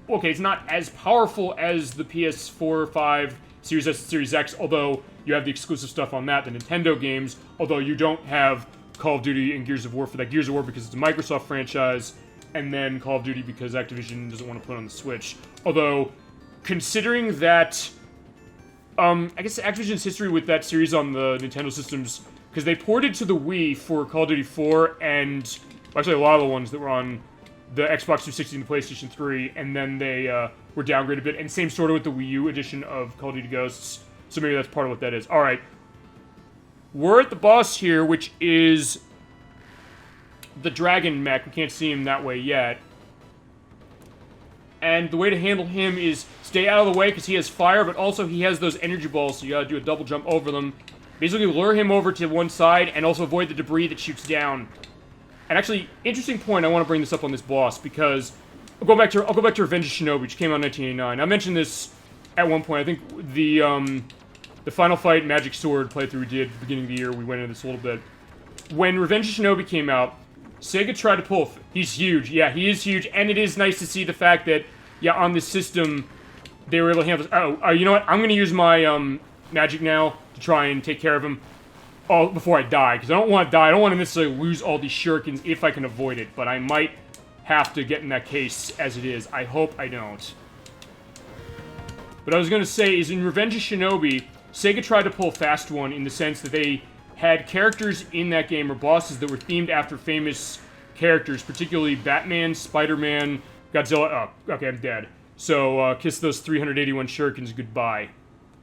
okay, it's not as powerful as the PS4, 5, Series S, Series X, although you have the exclusive stuff on that, the Nintendo games, although you don't have Call of Duty and Gears of War for that. Gears of War because it's a Microsoft franchise, and then Call of Duty because Activision doesn't want to put it on the Switch. Although, considering that, I guess Activision's history with that series on the Nintendo systems, because they ported to the Wii for Call of Duty 4, and actually a lot of the ones that were on the Xbox 360 and the PlayStation 3, and then they were downgraded a bit, and same sort of with the Wii U edition of Call of Duty Ghosts, so maybe that's part of what that is. Alright. We're at the boss here, which is the dragon mech. We can't see him that way yet. And the way to handle him is stay out of the way, because he has fire, but also he has those energy balls, so you gotta do a double jump over them. Basically lure him over to one side, and also avoid the debris that shoots down. And actually, interesting point, I want to bring this up on this boss, because I'll go back to Revenge of Shinobi, which came out in 1989. I mentioned this at one point. I think the Final Fight Magic Sword playthrough we did at the beginning of the year, we went into this a little bit. When Revenge of Shinobi came out, Sega tried to pull... He's huge. Yeah, he is huge, and it is nice to see the fact that, yeah, on this system, they were able to handle this. Oh, you know what? I'm going to use my magic now to try and take care of him before I die, because I don't want to die. I don't want to necessarily lose all these shurikens if I can avoid it, but I might have to get in that case as it is. I hope I don't. But I was going to say is in Revenge of Shinobi, Sega tried to pull a fast one in the sense that they had characters in that game, or bosses, that were themed after famous characters, particularly Batman, Spider-Man, Godzilla. Oh, okay, I'm dead. So, kiss those 381 shurikens goodbye.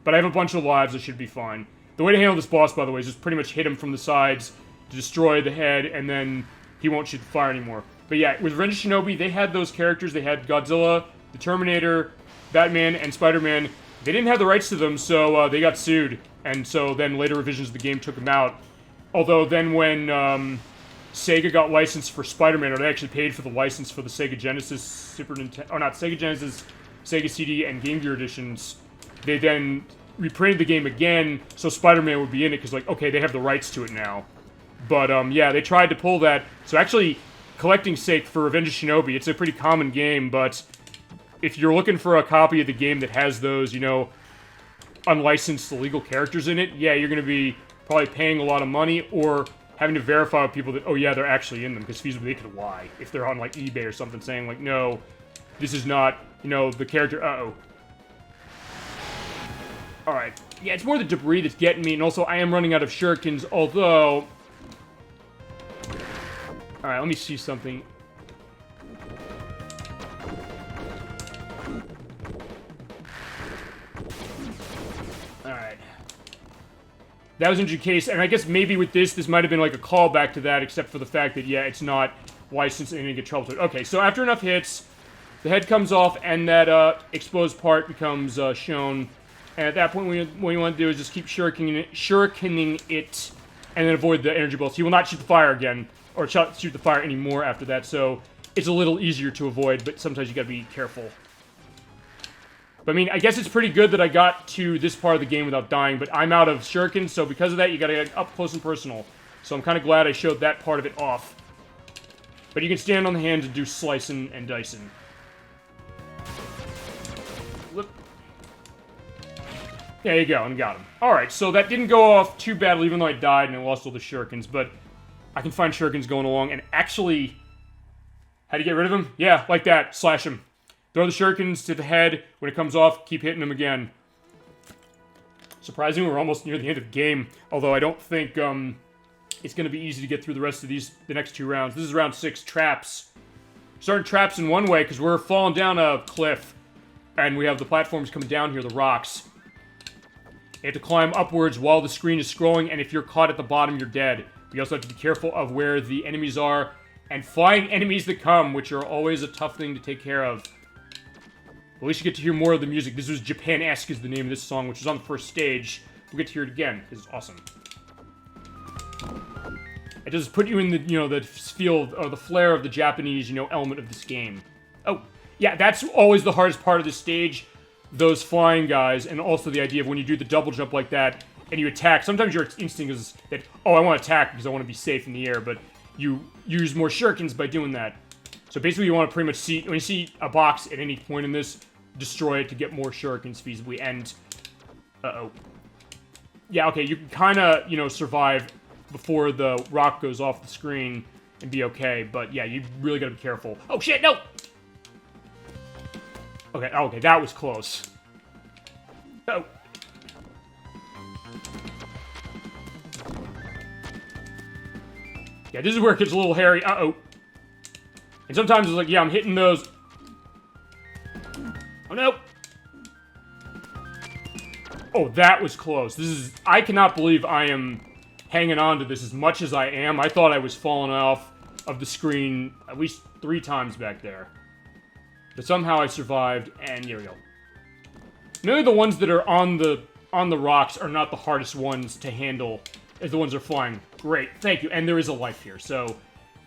But I have a bunch of lives, I should be fine. The way to handle this boss, by the way, is just pretty much hit him from the sides to destroy the head, and then he won't shoot the fire anymore. But yeah, with Revenge of Shinobi, they had those characters. They had Godzilla, the Terminator, Batman, and Spider-Man. They didn't have the rights to them, so they got sued. And so then later revisions of the game took them out. Although then when Sega got licensed for Spider-Man, or they actually paid for the license for the Sega Genesis, Super Nintendo, or not Sega Genesis, Sega CD, and Game Gear editions, they then reprinted the game again, so Spider-Man would be in it, because, like, okay, they have the rights to it now. But, yeah, they tried to pull that. So actually, collecting's sake for Revenge of Shinobi, it's a pretty common game, but if you're looking for a copy of the game that has those, you know, unlicensed illegal characters in it, yeah, you're going to be probably paying a lot of money, or having to verify with people that, oh yeah, they're actually in them, because feasibly they could lie if they're on, like, eBay or something, saying, like, no, this is not, you know, the character, uh-oh. Alright, yeah, it's more the debris that's getting me, and also I am running out of shurikens, although... Alright, let me see something. Alright. That was an interesting case, and I guess maybe with this might have been like a callback to that, except for the fact that, yeah, it's not licensed and you didn't get trouble with it. Okay, so after enough hits, the head comes off, and that exposed part becomes shown. And at that point, what you want to do is just keep shurikening it, and then avoid the energy balls. He will not shoot the fire again, or shoot the fire anymore after that, so it's a little easier to avoid, but sometimes you gotta be careful. But I mean, I guess it's pretty good that I got to this part of the game without dying, but I'm out of shurikens, so because of that, you gotta get up close and personal. So I'm kind of glad I showed that part of it off. But you can stand on the hands and do slicing and dicing. Look. There you go, and got him. Alright, so that didn't go off too badly, even though I died and I lost all the shurikens, but I can find shurikens going along, and actually... How do you get rid of him? Yeah, like that. Slash him. Throw the shurikens to the head. When it comes off, keep hitting him again. Surprisingly, we're almost near the end of the game, although I don't think it's going to be easy to get through the rest of the next 2 rounds. This is round 6, traps. Starting traps in one way, because we're falling down a cliff, and we have the platforms coming down here, the rocks. You have to climb upwards while the screen is scrolling, and if you're caught at the bottom, you're dead. You also have to be careful of where the enemies are, and flying enemies that come, which are always a tough thing to take care of. At least you get to hear more of the music. This was Japan-esque is the name of this song, which was on the first stage. We'll get to hear it again. This is awesome. It does put you in the, you know, the feel, or the flair of the Japanese, you know, element of this game. Oh, yeah, that's always the hardest part of this stage. Those flying guys, and also the idea of when you do the double jump like that, and you attack, sometimes your instinct is that, oh, I want to attack because I want to be safe in the air, but you use more shurikens by doing that. So basically you want to pretty much see, when you see a box at any point in this, destroy it to get more shurikens feasibly, and... Uh-oh. Yeah, okay, you can kind of, you know, survive before the rock goes off the screen and be okay, but yeah, you really gotta be careful. Oh shit, no! Okay, that was close. Oh. Yeah, this is where it gets a little hairy. Uh-oh. And sometimes it's like, yeah, I'm hitting those. Oh, no. Oh, that was close. I cannot believe I am hanging on to this as much as I am. I thought I was falling off of the screen at least 3 times back there. But somehow I survived, and here we go. Maybe the ones that are on the rocks are not the hardest ones to handle as the ones that are flying. Great, thank you. And there is a life here, so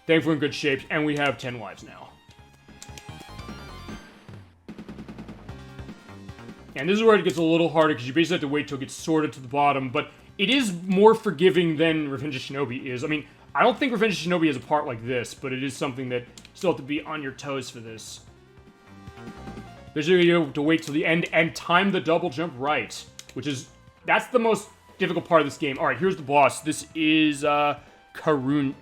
thankfully we're in good shape, and we have 10 lives now. And this is where it gets a little harder, because you basically have to wait till it gets sorted to the bottom, but it is more forgiving than Revenge of Shinobi is. I mean, I don't think Revenge of Shinobi has a part like this, but it is something that you still have to be on your toes for this. Basically, you have to wait till the end and time the double jump right, that's the most difficult part of this game. Alright, here's the boss. This is, Karura.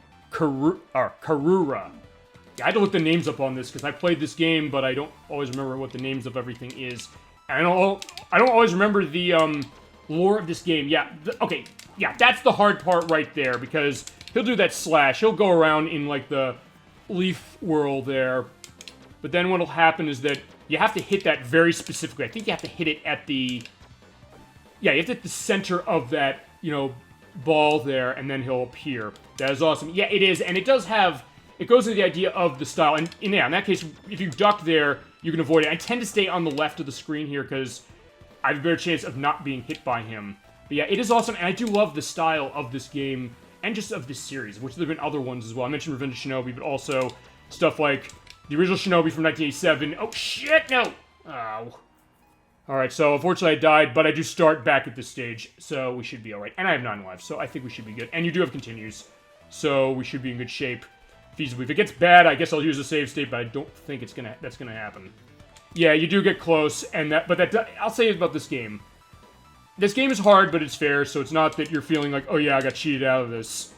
Yeah, I had to look the names up on this, because I played this game, but I don't always remember what the names of everything is. And I don't always remember the, lore of this game. Yeah, okay, yeah, that's the hard part right there, because he'll do that slash. He'll go around in, like, the leaf world there. But then what'll happen is that you have to hit that very specifically. I think you have to hit it at the... Yeah, you have to hit the center of that, ball there, and then he'll appear. That is awesome. Yeah, it is, and it does have... It goes into the idea of the style. And yeah, in that case, if you duck there, you can avoid it. I tend to stay on the left of the screen here, because I have a better chance of not being hit by him. But yeah, it is awesome, and I do love the style of this game, and just of this series, which there have been other ones as well. I mentioned Revenge of Shinobi, but also stuff like the original Shinobi from 1987. Oh, shit, no! Oh. Alright, so unfortunately I died, but I do start back at this stage, so we should be alright. And I have 9 lives, so I think we should be good. And you do have continues, so we should be in good shape, feasibly. If it gets bad, I guess I'll use a save state, but I don't think that's gonna happen. Yeah, you do get close, and I'll say it about this game. This game is hard, but it's fair, so it's not that you're feeling like, oh yeah, I got cheated out of this.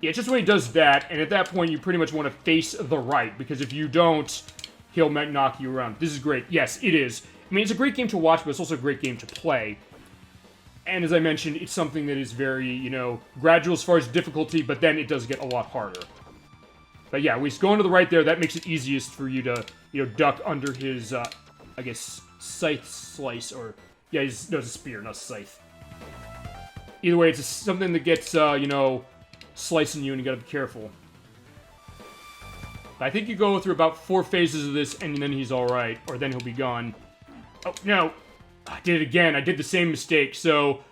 Yeah, it's just when he does that, and at that point you pretty much want to face the right, because if you don't, he'll knock you around. This is great. Yes, it is. I mean, it's a great game to watch, but it's also a great game to play. And as I mentioned, it's something that is very, gradual as far as difficulty, but then it does get a lot harder. But yeah, we going to the right there, that makes it easiest for you to, duck under his, I guess, scythe slice, or... Yeah, it's a spear, not a scythe. Either way, it's something that gets, slicing you, and you gotta be careful. But I think you go through about 4 phases of this, and then he's alright, or then he'll be gone. Oh, no! I did it again. I did the same mistake, so...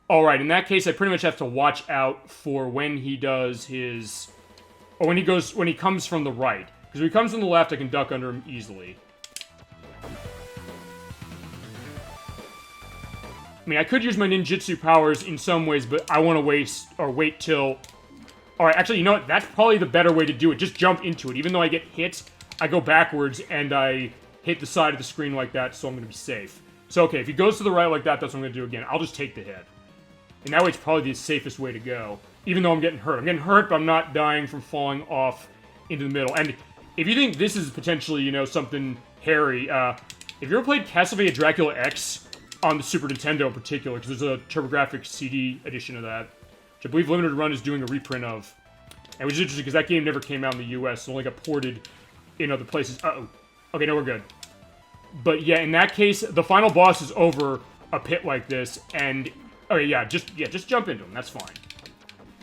Alright, in that case, I pretty much have to watch out for when he does his... Or when he comes from the right. Because when he comes from the left, I can duck under him easily. I mean, I could use my ninjutsu powers in some ways, but I want to wait till... Alright, actually, you know what? That's probably the better way to do it. Just jump into it. Even though I get hit, I go backwards, and I hit the side of the screen like that, so I'm going to be safe. So, okay, if he goes to the right like that, that's what I'm going to do again. I'll just take the hit. And that way, it's probably the safest way to go. Even though I'm getting hurt. I'm getting hurt, but I'm not dying from falling off into the middle. And if you think this is potentially, something hairy, if you ever played Castlevania Dracula X... on the Super Nintendo in particular, because there's a TurboGrafx CD edition of that, which I believe Limited Run is doing a reprint of. And which is interesting, because that game never came out in the US, it only got ported in other places. Uh-oh. Okay, no, we're good. But yeah, in that case, the final boss is over a pit like this, and... Okay, yeah, just jump into him, that's fine.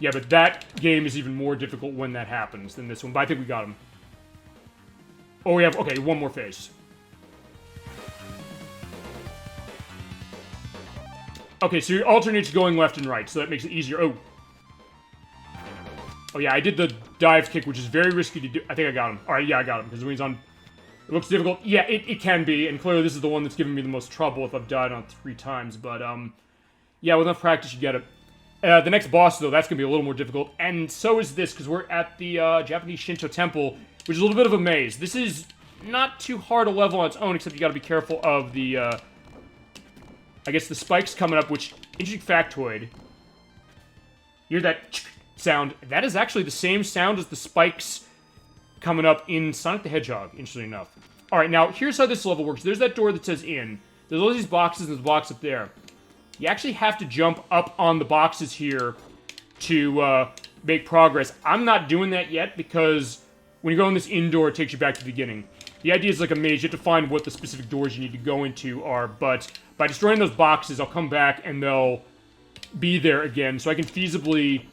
Yeah, but that game is even more difficult when that happens than this one, but I think we got him. Oh, we have... Okay, one more phase. Okay, so you alternate going left and right, so that makes it easier. Oh. Oh, yeah, I did the dive kick, which is very risky to do. I think I got him. Alright, yeah, I got him, because when he's on... It looks difficult. Yeah, it can be, and clearly this is the one that's giving me the most trouble if I've died on 3 times, but, yeah, with enough practice, you get it. The next boss, though, that's going to be a little more difficult, and so is this, because we're at the, Japanese Shinto temple, which is a little bit of a maze. This is not too hard a level on its own, except you gotta be careful of the, I guess the spikes coming up, which, interesting factoid, you hear that sound, that is actually the same sound as the spikes coming up in Sonic the Hedgehog, interestingly enough. Alright, now, here's how this level works. There's that door that says in. There's all these boxes and there's blocks up there. You actually have to jump up on the boxes here to make progress. I'm not doing that yet because when you go in this indoor, it takes you back to the beginning. The idea is like a maze. You have to find what the specific doors you need to go into are, but by destroying those boxes, I'll come back and they'll be there again. So I can feasibly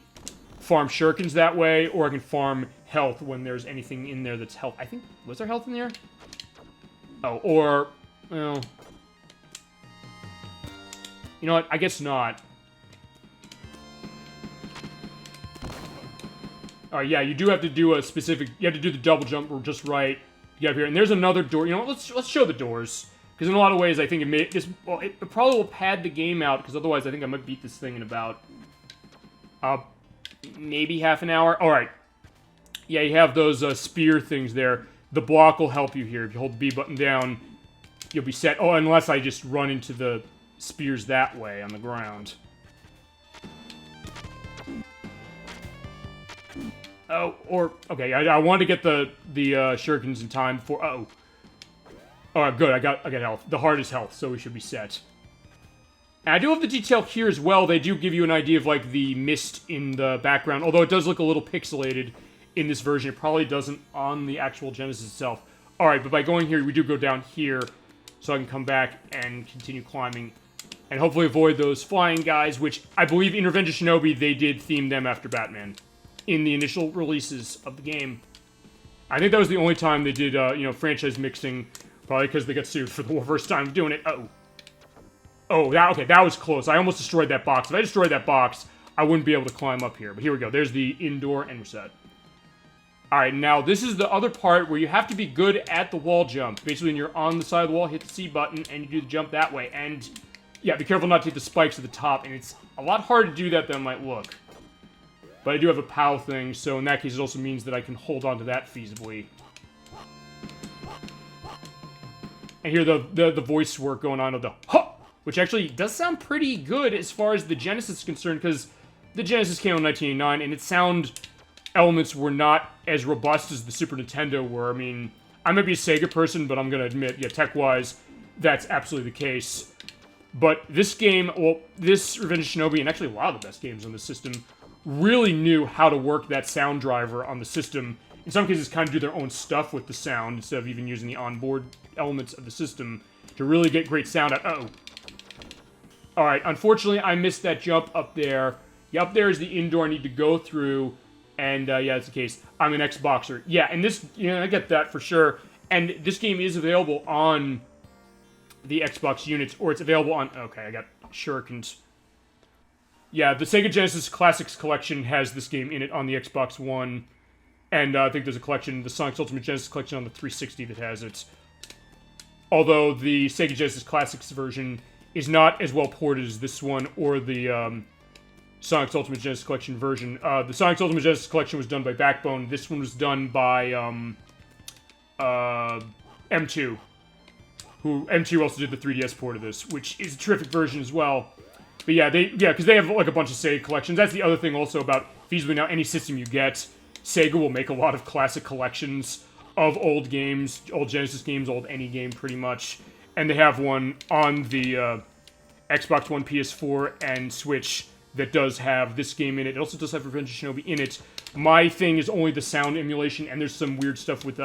farm shurikens that way, or I can farm health when there's anything in there that's health. I think, was there health in there? Oh, or, well... You know what? I guess not. Alright, yeah, you do have to do a specific... You have to do the double jump or just right to get up here. And there's another door. You know what? Let's show the doors. Because in a lot of ways, I think it may... Well, it probably will pad the game out, because otherwise I think I might beat this thing in about... maybe half an hour. Alright. Yeah, you have those spear things there. The block will help you here. If you hold the B button down, you'll be set. Oh, unless I just run into the spears that way on the ground. Oh, or... Okay, I wanted to get the shurikens in time for... Uh-oh. Alright, good. I got health. The heart is health, so we should be set. And I do have the detail here as well. They do give you an idea of, like, the mist in the background. Although it does look a little pixelated in this version. It probably doesn't on the actual Genesis itself. Alright, but by going here, we do go down here. So I can come back and continue climbing. And hopefully avoid those flying guys, which I believe in Revenge of Shinobi, they did theme them after Batman. In the initial releases of the game. I think that was the only time they did, you know, franchise mixing. Probably because they got sued for the first time doing it. Uh-oh. Oh, okay, that was close. I almost destroyed that box. If I destroyed that box, I wouldn't be able to climb up here. But here we go. There's the indoor, and we're set. Alright, now this is the other part where you have to be good at the wall jump. Basically, when you're on the side of the wall, hit the C button, and you do the jump that way. And, yeah, be careful not to hit the spikes at the top. And it's a lot harder to do that than it might look. But I do have a POW thing, so in that case, it also means that I can hold on to that feasibly. And hear the voice work going on of the huh, which actually does sound pretty good as far as the Genesis is concerned, because the Genesis came out in 1989, and its sound elements were not as robust as the Super Nintendo were. I mean, I might be a Sega person, but I'm gonna admit, yeah, tech-wise, that's absolutely the case. But this game, well, this Revenge of Shinobi, and actually a lot of the best games on the system, really knew how to work that sound driver on the system. In some cases, kind of do their own stuff with the sound, instead of even using the onboard elements of the system to really get great sound out. Uh-oh. Alright, unfortunately, I missed that jump up there. Yeah, up there is the indoor I need to go through, and, yeah, that's the case. I'm an Xboxer. Yeah, and this, you know, I get that for sure. And this game is available on the Xbox units, or it's available on... Okay, I got shurikens. Yeah, the Sega Genesis Classics Collection has this game in it on the Xbox One. And I think there's a collection, the Sonic's Ultimate Genesis Collection on the 360 that has it. Although the Sega Genesis Classics version is not as well ported as this one, or the Sonic's Ultimate Genesis Collection version. The Sonic's Ultimate Genesis Collection was done by Backbone. This one was done by M2. M2 also did the 3DS port of this, which is a terrific version as well. But yeah, because they have like a bunch of Sega collections. That's the other thing also about feasibly now, any system you get, Sega will make a lot of classic collections of old games, old Genesis games, old any game pretty much. And they have one on the Xbox One, PS4, and Switch that does have this game in it. It also does have Revenge of Shinobi in it. My thing is only the sound emulation, and there's some weird stuff with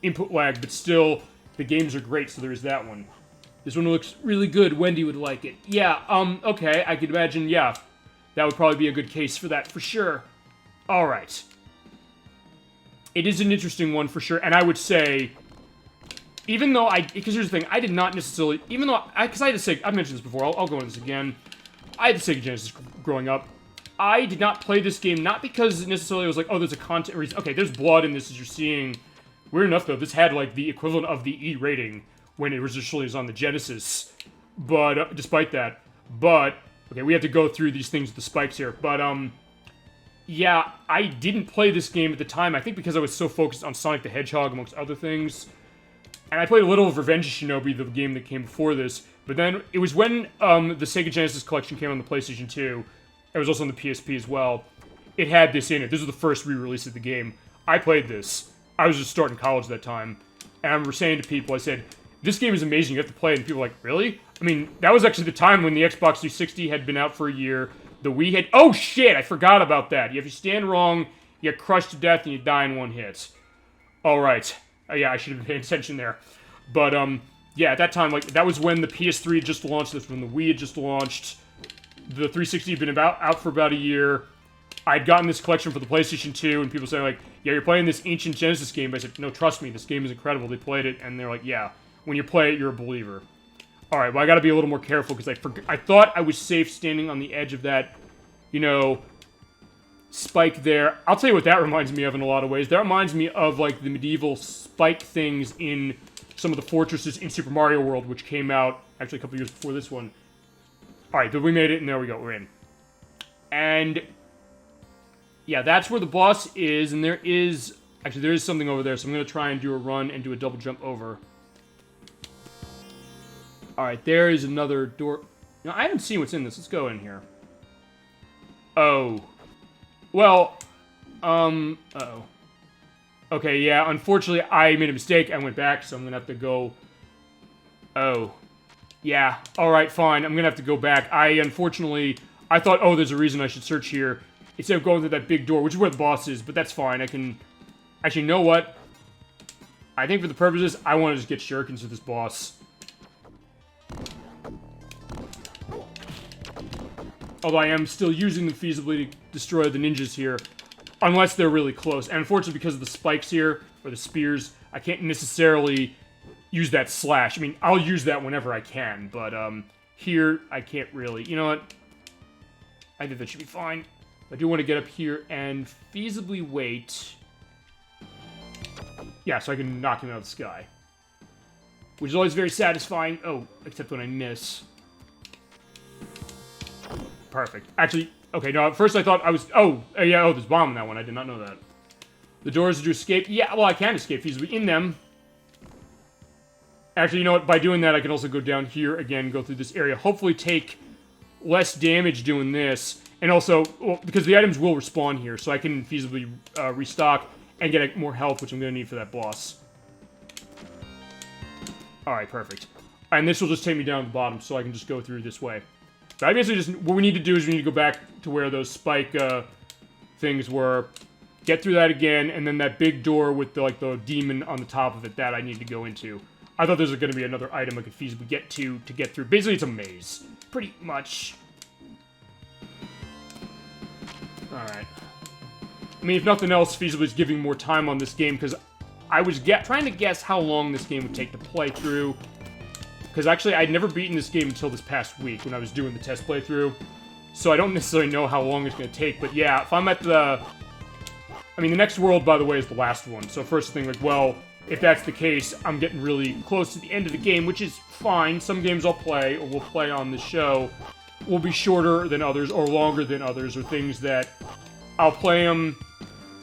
input lag, but still, the games are great, so there's that one. This one looks really good. Wendy would like it. Yeah, okay, I could imagine, yeah. That would probably be a good case for that, for sure. Alright. It is an interesting one, for sure, and I would say, even though because here's the thing, I did not necessarily, even though, because I had a Sega, I've mentioned this before, I'll go into this again. I had the Sega Genesis growing up. I did not play this game, not because necessarily it was like, oh, there's a content reason. Okay, there's blood in this, as you're seeing. Weird enough, though, this had, like, the equivalent of the E rating when it originally was on the Genesis. But, despite that. But, okay, we have to go through these things with the spikes here. But, yeah, I didn't play this game at the time, I think because I was so focused on Sonic the Hedgehog, amongst other things. And I played a little of Revenge of Shinobi, the game that came before this. But then, it was when the Sega Genesis Collection came on the PlayStation 2. It was also on the PSP as well. It had this in it. This was the first re-release of the game. I played this. I was just starting college at that time. And I remember saying to people, I said, this game is amazing, you have to play it. And people were like, really? I mean, that was actually the time when the Xbox 360 had been out for a year. The Wii had... Oh, shit! I forgot about that. If you stand wrong, you get crushed to death and you die in one hit. Alright. Yeah, I should have paid attention there. But, yeah, at that time, like, that was when the PS3 had just launched. That's when the Wii had just launched. The 360 had been out for about a year. I'd gotten this collection for the PlayStation 2, and people saying, like, yeah, you're playing this ancient Genesis game. But I said, no, trust me, this game is incredible. They played it, and they're like, yeah, when you play it, you're a believer. Alright, well, I gotta be a little more careful, because I thought I was safe standing on the edge of that, you know, spike there. I'll tell you what that reminds me of in a lot of ways. That reminds me of, like, the medieval spike things in some of the fortresses in Super Mario World, which came out, actually, a couple years before this one. Alright, but we made it, and there we go, we're in. And... yeah, that's where the boss is, and there is... actually, there is something over there, so I'm going to try and do a run and do a double jump over. Alright, there is another door... now, I haven't seen what's in this. Let's go in here. Oh. Well, uh-oh. Okay, yeah, unfortunately, I made a mistake. I went back, so I'm going to have to go... oh. Yeah, alright, fine. I'm going to have to go back. Unfortunately... I thought, oh, there's a reason I should search here. Instead of going through that big door, which is where the boss is, but that's fine. I can... actually, you know what? I think for the purposes, I want to just get shurikens with this boss. Although I am still using them feasibly to destroy the ninjas here. Unless they're really close. And unfortunately, because of the spikes here, or the spears, I can't necessarily use that slash. I mean, I'll use that whenever I can, but, here, I can't really. You know what? I think that should be fine. I do want to get up here and feasibly wait. Yeah, so I can knock him out of the sky. Which is always very satisfying. Oh, except when I miss. Perfect. Actually, okay, no, at first I thought I was... oh, yeah, oh, there's a bomb in that one. I did not know that. The doors to escape. Yeah, well, I can escape feasibly in them. Actually, you know what? By doing that, I can also go down here again, go through this area. Hopefully take less damage doing this. And also, well, because the items will respawn here, so I can feasibly restock and get more health, which I'm going to need for that boss. Alright, perfect. And this will just take me down to the bottom, so I can just go through this way. So I basically just... what we need to do is we need to go back to where those spike things were. Get through that again, and then that big door with the, like, the demon on the top of it, that I need to go into. I thought there was going to be another item I could feasibly get to get through. Basically, it's a maze. Pretty much. Alright. I mean, if nothing else, feasibly is giving more time on this game, because I was trying to guess how long this game would take to play through. Because actually, I'd never beaten this game until this past week, when I was doing the test playthrough. So I don't necessarily know how long it's going to take, but yeah, if I'm at the... I mean, the next world, by the way, is the last one. So first thing, like, well, if that's the case, I'm getting really close to the end of the game, which is fine. Some games I'll play, or we'll play on the show, will be shorter than others, or longer than others, or things that I'll play them,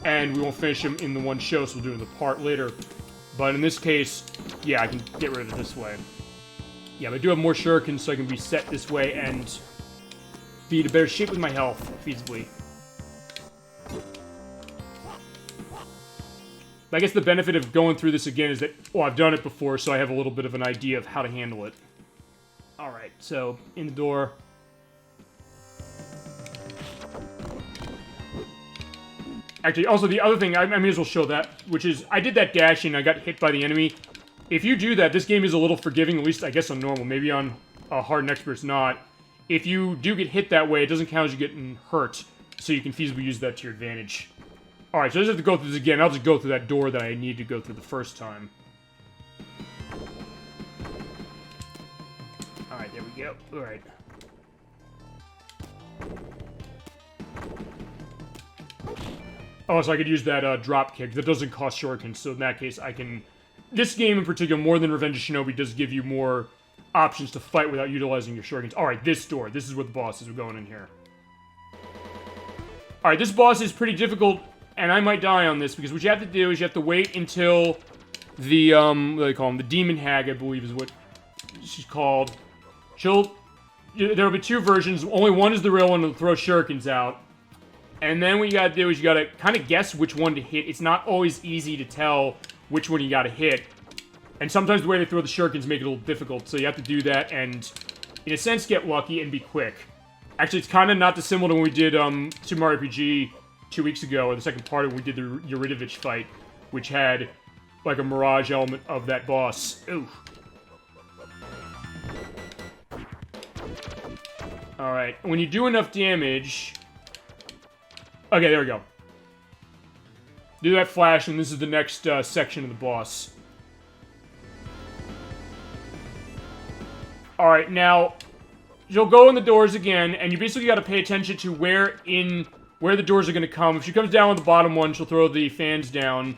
and we won't finish them in the one show, so we'll do the part later. But in this case, yeah, I can get rid of it this way. Yeah, but I do have more shurikens, so I can be set this way and be in a better shape with my health, feasibly. I guess the benefit of going through this again is that, well, I've done it before, so I have a little bit of an idea of how to handle it. Alright, so, in the door. Actually, also, the other thing, I may as well show that, which is, I did that dashing, I got hit by the enemy. If you do that, this game is a little forgiving, at least, I guess, on normal. Maybe on hard and expert, it's not. If you do get hit that way, it doesn't count as you getting hurt, so you can feasibly use that to your advantage. Alright, so I just have to go through this again. I'll just go through that door that I need to go through the first time. Alright, there we go. Alright. Oh, so I could use that drop kick. That doesn't cost shurikens, so in that case I can... This game in particular, more than Revenge of Shinobi, does give you more options to fight without utilizing your shurikens. Alright, this door. This is where the boss is. We're going in here. Alright, this boss is pretty difficult, and I might die on this, because what you have to do is you have to wait until the, what do they call them? The Demon Hag, I believe is what she's called. There'll be two versions. Only one is the real one to throw shurikens out. And then what you gotta do is you gotta kind of guess which one to hit. It's not always easy to tell which one you gotta hit. And sometimes the way they throw the shurikens make it a little difficult, so you have to do that, and in a sense, get lucky and be quick. Actually, it's kind of not dissimilar to when we did Super Mario RPG 2 weeks ago, or the second part of when we did the Eurydice fight, which had, like, a mirage element of that boss. Ooh. Alright, when you do enough damage... Okay, there we go. Do that flash, and this is the next section of the boss. Alright, now, you'll go in the doors again, and you basically gotta pay attention to where the doors are gonna come. If she comes down with the bottom one, she'll throw the fans down,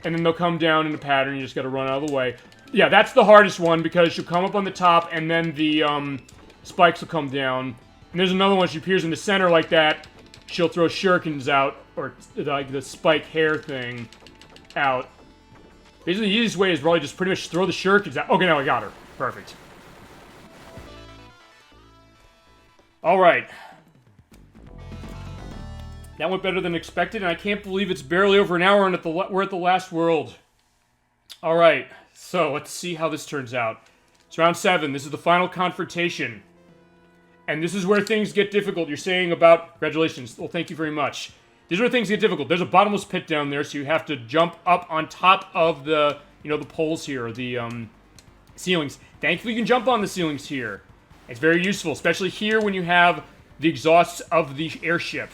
and then they'll come down in a pattern. You just gotta run out of the way. Yeah, that's the hardest one, because she'll come up on the top, and then the, spikes will come down. And there's another one, she appears in the center like that. She'll throw shurikens out, or like the spike hair thing out. Basically, the easiest way is probably just pretty much throw the shurikens out. Okay, now I got her. Perfect. Alright. That went better than expected, and I can't believe it's barely over an hour and we're at the last world. Alright, so let's see how this turns out. It's round 7. This is the final confrontation. And this is where things get difficult. You're saying about... Congratulations. Well, thank you very much. This is where things get difficult. There's a bottomless pit down there, so you have to jump up on top of the, you know, the poles here, the, ceilings. Thankfully, you can jump on the ceilings here. It's very useful, especially here when you have the exhausts of the airship.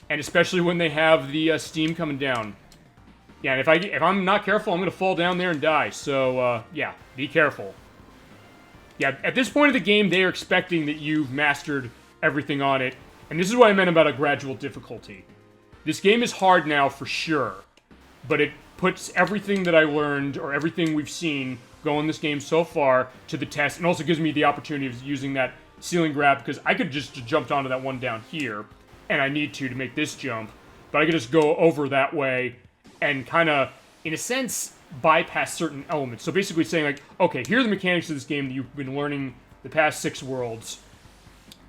And especially when they have the, steam coming down. Yeah, and if I'm not careful, I'm gonna fall down there and die. So, yeah, be careful. Yeah, at this point of the game, they are expecting that you've mastered everything on it. And this is what I meant about a gradual difficulty. This game is hard now, for sure. But it puts everything that I learned, or everything we've seen go in this game so far, to the test. And also gives me the opportunity of using that ceiling grab, because I could just jumped onto that one down here. And I need to make this jump. But I could just go over that way, and kind of, in a sense... bypass certain elements. So basically saying, like, okay, here are the mechanics of this game that you've been learning the past 6 worlds.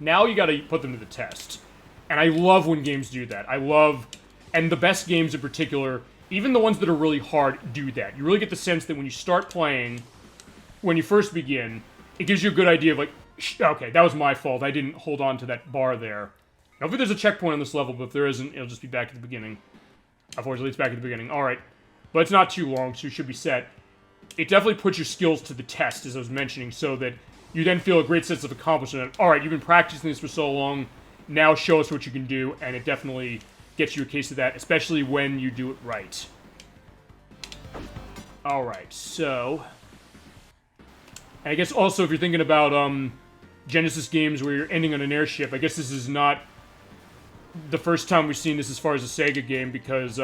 Now you gotta put them to the test. And I love when games do that. I love, and the best games in particular, even the ones that are really hard, do that. You really get the sense that when you start playing, when you first begin, it gives you a good idea of, like, okay, that was my fault. I didn't hold on to that bar there. Hopefully there's a checkpoint on this level, but if there isn't, it'll just be back at the beginning. Unfortunately, it's back at the beginning. Alright. But it's not too long, so you should be set. It definitely puts your skills to the test, as I was mentioning, so that you then feel a great sense of accomplishment. Alright, you've been practicing this for so long, now show us what you can do, and it definitely gets you a case of that, especially when you do it right. Alright, so... And I guess also, if you're thinking about, Genesis games where you're ending on an airship, I guess this is not the first time we've seen this as far as a Sega game, because,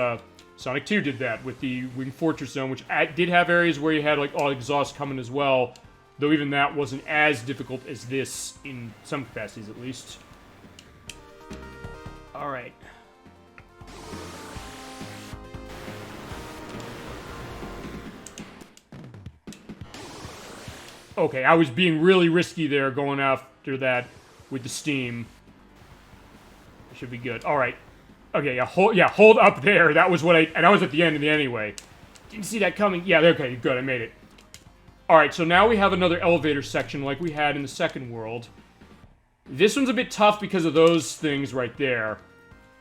Sonic 2 did that with the Wing Fortress Zone, which did have areas where you had, like, all exhaust coming as well. Though even that wasn't as difficult as this, in some capacities at least. Alright. Okay, I was being really risky there going after that with the steam. Should be good. Alright. Okay, hold up there. That was what and I was at the end of the anyway. Didn't see that coming. Yeah, okay, good, I made it. Alright, so now we have another elevator section like we had in the second world. This one's a bit tough because of those things right there.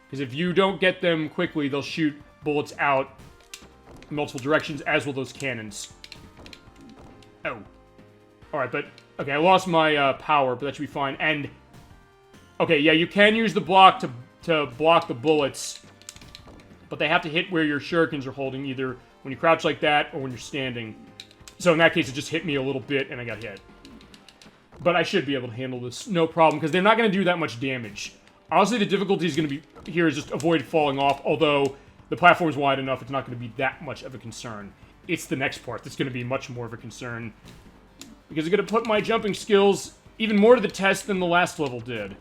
Because if you don't get them quickly, they'll shoot bullets out in multiple directions, as will those cannons. Oh. Alright, but... Okay, I lost my power, but that should be fine. And... Okay, yeah, you can use the block to block the bullets, but they have to hit where your shurikens are holding, either when you crouch like that or when you're standing. So in that case, it just hit me a little bit and I got hit. But I should be able to handle this, no problem, because they're not going to do that much damage. Honestly, the difficulty is going to be here is just avoid falling off, although the platform's wide enough, it's not going to be that much of a concern. It's the next part that's going to be much more of a concern, because it's going to put my jumping skills even more to the test than the last level did.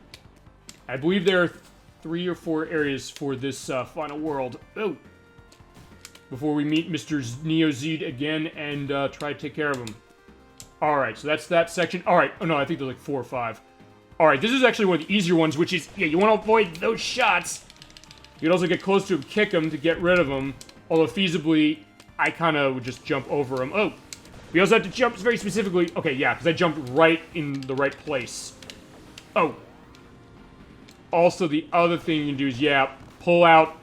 I believe there are 3 or 4 areas for this final world. Oh! Before we meet Mr. Neo Zed again and try to take care of him. Alright, so that's that section. Alright, oh no, I think there's like 4 or 5. Alright, this is actually one of the easier ones, which is, yeah, you want to avoid those shots. You can also get close to him, kick him to get rid of him. Although feasibly, I kind of would just jump over him. Oh! We also have to jump very specifically. Okay, yeah, because I jumped right in the right place. Oh. Also, the other thing you can do is, yeah, pull out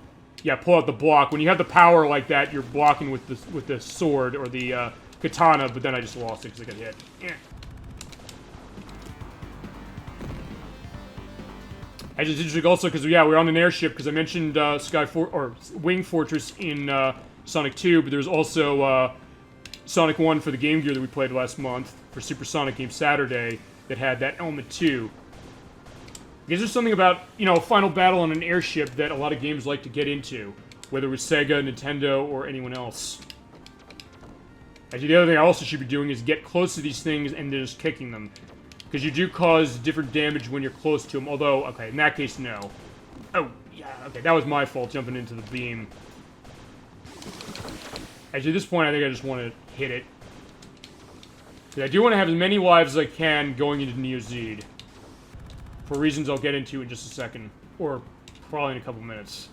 the block. When you have the power like that, you're blocking with the sword or the katana, but then I just lost it because I got hit. Yeah. I just interesting also because, yeah, we're on an airship because I mentioned Wing Fortress in Sonic 2, but there's also Sonic 1 for the Game Gear that we played last month for Super Sonic Game Saturday that had that element too. Because there's something about, you know, a final battle on an airship that a lot of games like to get into, whether it was Sega, Nintendo, or anyone else. Actually, the other thing I also should be doing is get close to these things and then just kicking them. Because you do cause different damage when you're close to them, although, okay, in that case, no. Oh, yeah, okay, that was my fault, jumping into the beam. Actually, at this point, I think I just want to hit it. Because I do want to have as many lives as I can going into Neo Zed. For reasons I'll get into in just a second. Or probably in a couple minutes.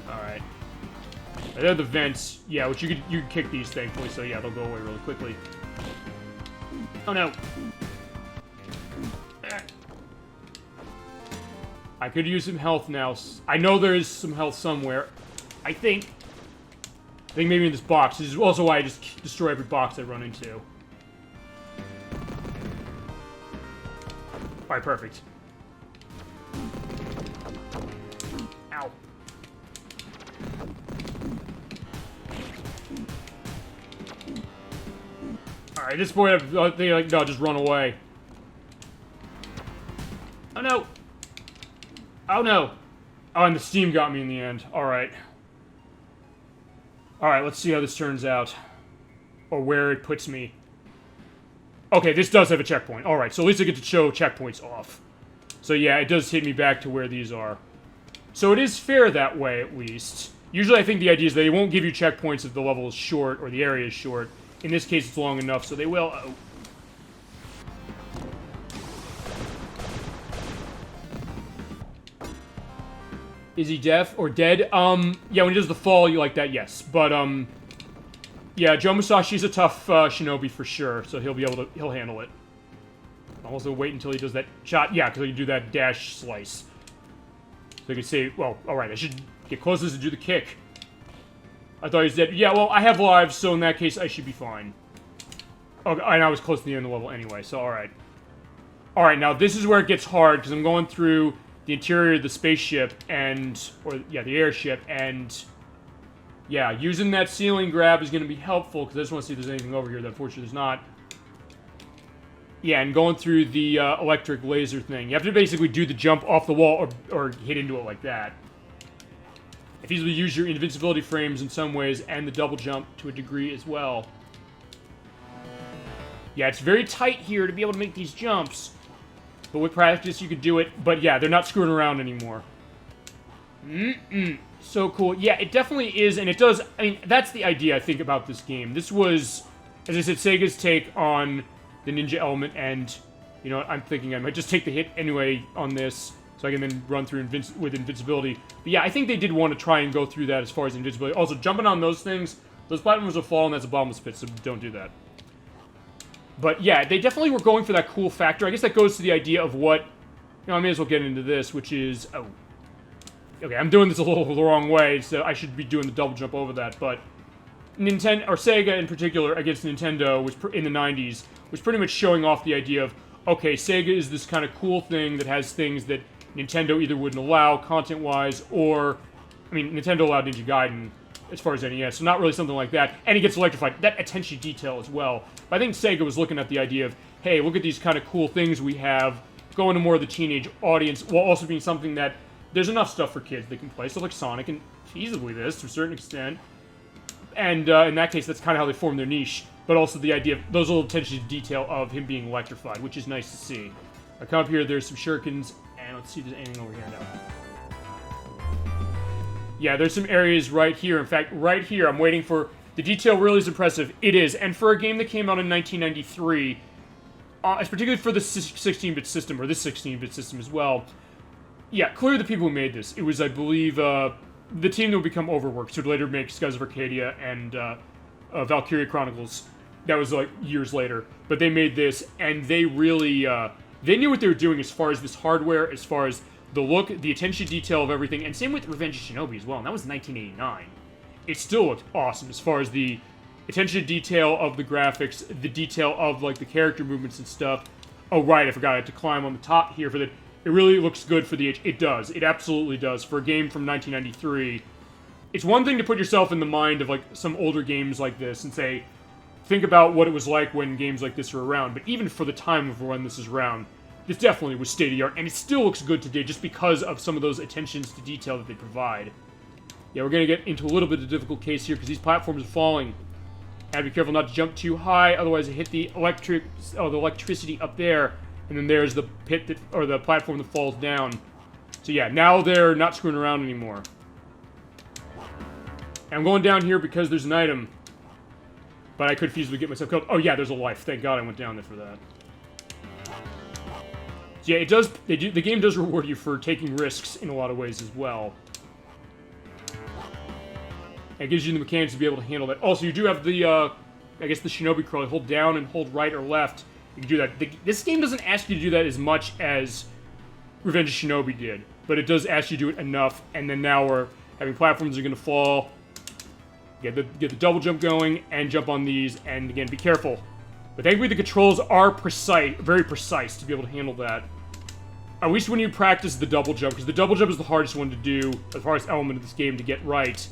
Alright. They're the vents. Yeah, which you could kick these, thankfully, so yeah, they'll go away really quickly. Oh no. I could use some health now. I know there is some health somewhere. I think maybe in this box. This is also why I just destroy every box I run into. Alright, perfect. Ow. Alright, at this point, they like, no, just run away. Oh no! Oh no! Oh, and the steam got me in the end. Alright. Alright, let's see how this turns out. Or where it puts me. Okay, this does have a checkpoint. Alright, so at least I get to show checkpoints off. So yeah, it does hit me back to where these are. So it is fair that way, at least. Usually I think the idea is they won't give you checkpoints if the level is short or the area is short. In this case, it's long enough, so they will... Oh. Is he deaf or dead? Yeah, when he does the fall, you like that, yes. But, yeah, Joe Musashi's a tough Shinobi for sure, so he'll handle it. I'll also wait until he does that shot. Yeah, because he can do that dash slice. So you can say, well, alright, I should get closest to do the kick. I thought he was dead. Yeah, well, I have lives, so in that case, I should be fine. Okay, and I was close to the end of the level anyway, so alright. Alright, now this is where it gets hard, because I'm going through the interior of the spaceship, the airship, and... yeah, using that ceiling grab is going to be helpful, because I just want to see if there's anything over here that unfortunately there's not. Yeah, and going through the electric laser thing. You have to basically do the jump off the wall or hit into it like that. If you use your invincibility frames in some ways, and the double jump to a degree as well. Yeah, it's very tight here to be able to make these jumps. But with practice, you could do it. But yeah, they're not screwing around anymore. So cool. Yeah, it definitely is, and it does... I mean, that's the idea, I think, about this game. This was, as I said, Sega's take on the ninja element, and, you know, I'm thinking I might just take the hit anyway on this, so I can then run through with invincibility. But yeah, I think they did want to try and go through that as far as invincibility. Also, jumping on those things, those platforms will fall, and that's a bottomless pit, so don't do that. But yeah, they definitely were going for that cool factor. I guess that goes to the idea of what... You know, I may as well get into this, which is... Oh. Okay, I'm doing this a little the wrong way, so I should be doing the double jump over that, but... Nintendo, or Sega in particular, against Nintendo, was in the 90s, was pretty much showing off the idea of, okay, Sega is this kind of cool thing that has things that Nintendo either wouldn't allow, content-wise, or... I mean, Nintendo allowed Ninja Gaiden, as far as NES, so not really something like that. And it gets electrified. That attention to detail as well. But I think Sega was looking at the idea of, hey, look at these kind of cool things we have, going to more of the teenage audience, while also being something that there's enough stuff for kids they can play, stuff like Sonic, and feasibly this, to a certain extent. And in that case, that's kind of how they form their niche. But also the idea of those little attention to detail of him being electrified, which is nice to see. I come up here, there's some shurikens, and let's see if there's anything over here now. Yeah, there's some areas right here. In fact, right here, I'm waiting for... The detail really is impressive. It is. And for a game that came out in 1993, particularly for the 16-bit system, or this 16-bit system as well, yeah, clearly the people who made this. It was, I believe, the team that would become Overworks, who would later make Skies of Arcadia and Valkyria Chronicles. That was like years later, but they made this, and they really they knew what they were doing as far as this hardware, as far as the look, the attention to detail of everything, and same with Revenge of Shinobi as well. And that was 1989. It still looked awesome as far as the attention to detail of the graphics, the detail of like the character movements and stuff. Oh right, I forgot I had to climb on the top here for the. It really looks good for the age. It does. It absolutely does for a game from 1993. It's one thing to put yourself in the mind of like some older games like this and say, think about what it was like when games like this were around. But even for the time of when this is around, this definitely was state of the art, and it still looks good today just because of some of those attentions to detail that they provide. Yeah, we're gonna get into a little bit of a difficult case here because these platforms are falling. Gotta be careful not to jump too high, otherwise I hit the electricity up there, and then there's the pit that, or the platform that falls down. So yeah, now they're not screwing around anymore. And I'm going down here because there's an item, but I could feasibly get myself killed. Oh yeah, there's a life. Thank God I went down there for that. So yeah, it does. The game does reward you for taking risks in a lot of ways as well. It gives you the mechanics to be able to handle that. Also, you do have the, I guess the Shinobi crawl. Hold down and hold right or left. You can do that. This game doesn't ask you to do that as much as Revenge of Shinobi did, but it does ask you to do it enough. And then now we're having platforms that are going to fall. Get the double jump going and jump on these. And again, be careful. But thankfully, the controls are precise, very precise to be able to handle that. At least when you practice the double jump, because the double jump is the hardest one to do, as far as element of this game to get right.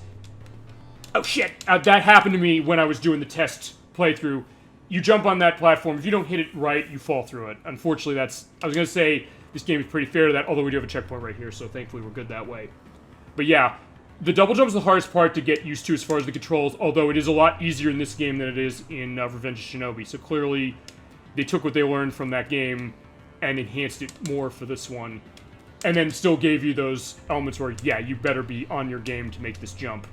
Oh shit! That happened to me when I was doing the test playthrough. You jump on that platform, if you don't hit it right, you fall through it. Unfortunately, that's... I was going to say, this game is pretty fair to that, although we do have a checkpoint right here, so thankfully we're good that way. But yeah, the double jump is the hardest part to get used to as far as the controls, although it is a lot easier in this game than it is in Revenge of Shinobi. So clearly, they took what they learned from that game and enhanced it more for this one. And then still gave you those elements where, yeah, you better be on your game to make this jump.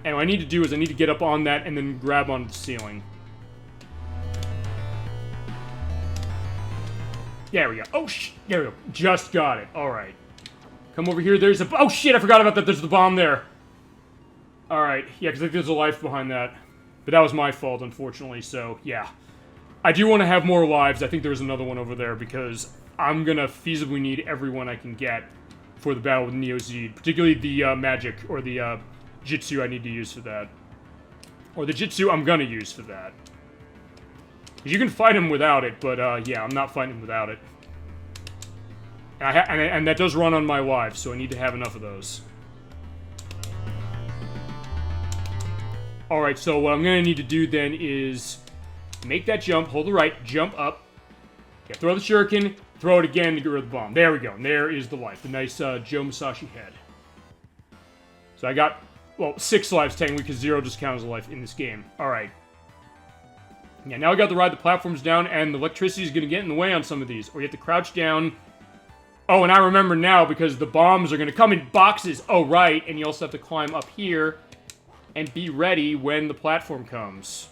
And what I need to do is I need to get up on that and then grab onto the ceiling. There we go. Oh, there we go. Just got it. All right. Come over here. There's a... Oh, shit, I forgot about that. There's the bomb there. All right. Yeah, because I think there's a life behind that. But that was my fault, unfortunately, so, yeah. I do want to have more lives. I think there's another one over there because I'm going to feasibly need everyone I can get for the battle with Neo Z. Particularly the magic or the... Jitsu I need to use for that. Or the Jitsu I'm gonna use for that. You can fight him without it, but yeah, I'm not fighting him without it. And that does run on my lives, so I need to have enough of those. Alright, so what I'm gonna need to do then is make that jump, hold the right, jump up, yeah, throw the shuriken, throw it again to get rid of the bomb. There we go, and there is the life. The nice Joe Musashi head. So I got... Well, 6 lives technically, because 0 just counts as a life in this game. Alright. Yeah, now I got to ride the platforms down, and the electricity is going to get in the way on some of these. Or you have to crouch down. Oh, and I remember now, because the bombs are going to come in boxes. Oh, right, and you also have to climb up here and be ready when the platform comes.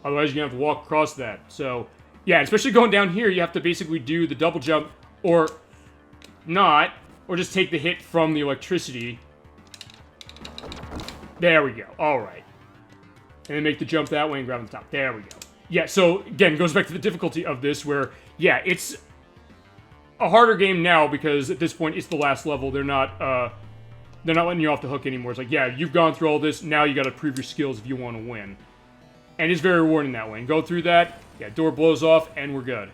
Otherwise, you're going to have to walk across that. So, yeah, especially going down here, you have to basically do the double jump, or not, or just take the hit from the electricity. There we go. Alright. And then make the jump that way and grab on the top. There we go. Yeah, so, again, goes back to the difficulty of this, where, yeah, it's a harder game now, because at this point, it's the last level. They're not letting you off the hook anymore. It's like, yeah, you've gone through all this, now you gotta prove your skills if you want to win. And it's very rewarding that way. And go through that, yeah, door blows off, and we're good.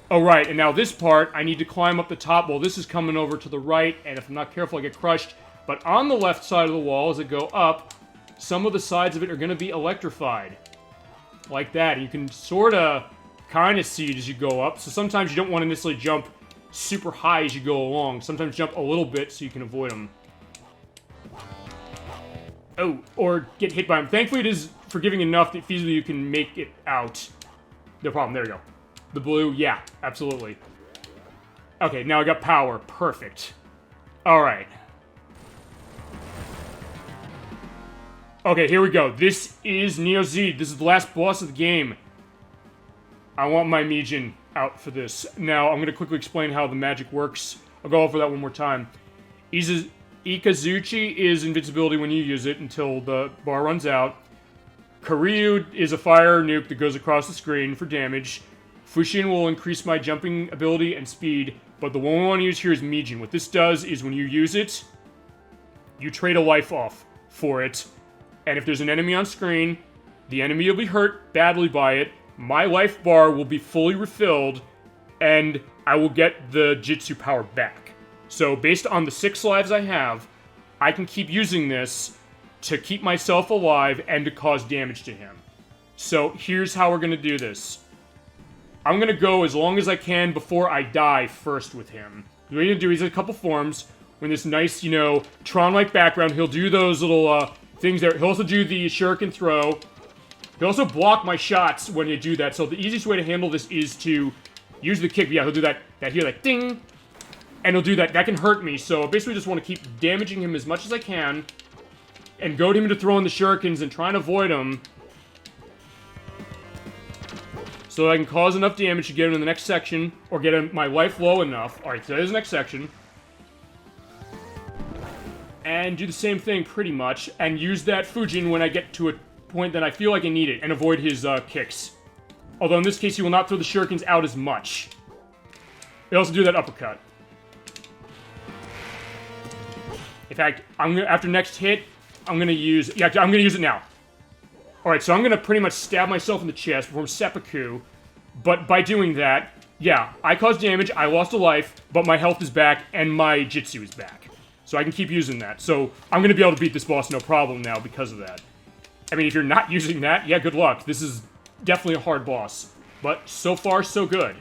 Oh, right, and now this part, I need to climb up the top. Well, this is coming over to the right, and if I'm not careful, I get crushed. But on the left side of the wall, as it go up, some of the sides of it are going to be electrified. Like that. And you can sort of, kind of see it as you go up. So sometimes you don't want to necessarily jump super high as you go along. Sometimes jump a little bit so you can avoid them. Oh, or get hit by them. Thankfully, it is forgiving enough that feasibly you can make it out. No problem. There you go. The blue, yeah, absolutely. Okay, now I got power. Perfect. Alright. Okay, here we go. This is Neo Z. This is the last boss of the game. I want my Mijin out for this. Now, I'm going to quickly explain how the magic works I'll go over that one more time. Ikazuchi is invincibility when you use it until the bar runs out. Karyu is a fire nuke that goes across the screen for damage. Fushin will increase my jumping ability and speed, but the one we want to use here is Mijin. What this does is when you use it, you trade a life off for it, and if there's an enemy on screen, the enemy will be hurt badly by it, my life bar will be fully refilled, and I will get the Jitsu power back. So based on the 6 lives I have, I can keep using this to keep myself alive and to cause damage to him. So here's how we're going to do this. I'm going to go as long as I can before I die first with him. What he's going to do, he's in a couple forms. When this nice, Tron-like background, he'll do those little things there. He'll also do the shuriken throw. He'll also block my shots when you do that. So the easiest way to handle this is to use the kick. Yeah, he'll do that ding. And he'll do that. That can hurt me. So I basically just want to keep damaging him as much as I can. And goad him into throwing the shurikens and try and avoid him. So that I can cause enough damage to get him in the next section. Or get him my life low enough. Alright, so there's the next section. And do the same thing, pretty much. And use that Fujin when I get to a point that I feel like I need it. And avoid his kicks. Although in this case, he will not throw the shurikens out as much. They also do that uppercut. In fact, after next hit, I'm going to use it now. Alright, so I'm going to pretty much stab myself in the chest, perform seppuku. But by doing that, yeah, I caused damage, I lost a life, but my health is back, and my Jitsu is back. So I can keep using that. So I'm going to be able to beat this boss no problem now because of that. I mean, if you're not using that, yeah, good luck. This is definitely a hard boss. But so far, so good.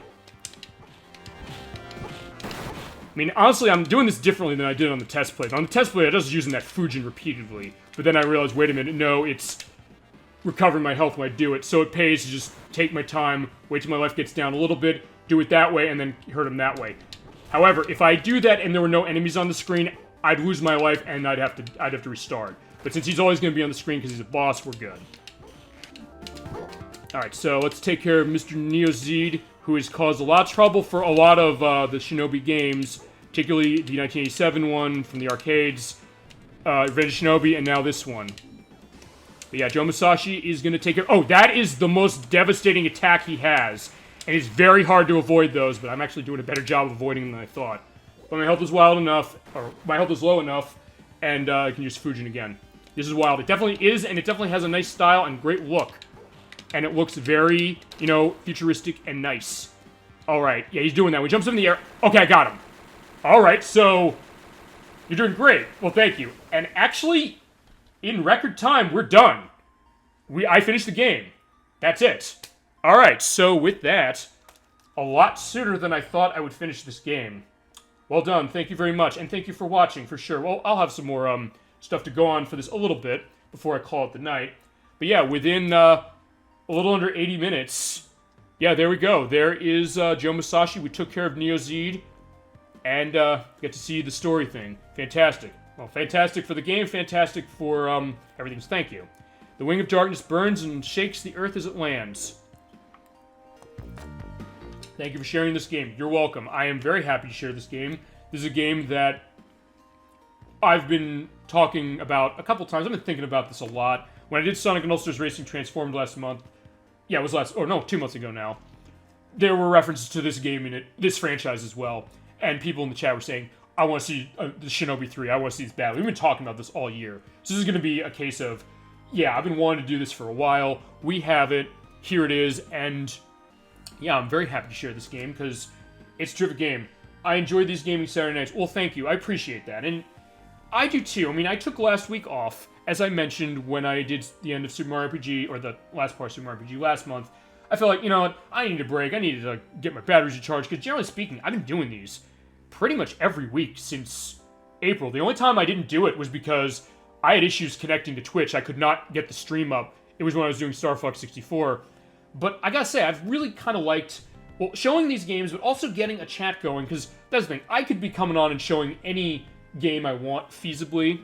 I mean, honestly, I'm doing this differently than I did on the test play. On the test play, I was using that Fujin repeatedly. But then I realized, wait a minute, no, it's recovering my health when I do it. So it pays to just take my time, wait till my life gets down a little bit, do it that way, and then hurt him that way. However, if I do that and there were no enemies on the screen, I'd lose my life and I'd have to restart. But since he's always going to be on the screen because he's a boss, we're good. Alright, so let's take care of Mr. Neozid, who has caused a lot of trouble for a lot of the Shinobi games, particularly the 1987 one from the arcades, Revenge of Shinobi, and now this one. But yeah, Joe Musashi is going to take care... Oh, that is the most devastating attack he has. And it's very hard to avoid those, but I'm actually doing a better job of avoiding them than I thought. But my health is wild enough, or my health is low enough, and I can use Fujin again. This is wild. It definitely is, and it definitely has a nice style and great look. And it looks very, futuristic and nice. Alright, yeah, he's doing that. When he jumps up in the air... Okay, I got him. Alright, so... You're doing great. Well, thank you. And actually, in record time, we're done. I finished the game. That's it. Alright, so with that, a lot sooner than I thought I would finish this game. Well done, thank you very much, and thank you for watching, for sure. Well, I'll have some more stuff to go on for this a little bit before I call it the night. But yeah, within a little under 80 minutes, yeah, there we go. There is Joe Musashi. We took care of Neozid, and get to see the story thing. Fantastic. Well, fantastic for the game, fantastic for everything. So thank you. The wing of darkness burns and shakes the earth as it lands. Thank you for sharing this game. You're welcome. I am very happy to share this game. This is a game that I've been talking about a couple times. I've been thinking about this a lot. When I did Sonic and All-Stars Racing Transformed last month, yeah, it was 2 months ago now, there were references to this game in it, this franchise as well, and people in the chat were saying, I want to see the Shinobi 3, I want to see this battle. We've been talking about this all year. So this is going to be a case of, yeah, I've been wanting to do this for a while, we have it, here it is, and yeah, I'm very happy to share this game, because it's a terrific game. I enjoy these gaming Saturday nights. Well, thank you, I appreciate that, and I do too. I mean, I took last week off, as I mentioned when I did the end of Super Mario RPG, or the last part of Super Mario RPG last month. I felt like, you know what, I needed a break, I needed to get my batteries recharged, because generally speaking, I've been doing these pretty much every week since April. The only time I didn't do it was because I had issues connecting to Twitch. I could not get the stream up. It was when I was doing Star Fox 64. But I gotta say, I've really kind of liked, well, showing these games, but also getting a chat going, because that's the thing. I could be coming on and showing any game I want feasibly,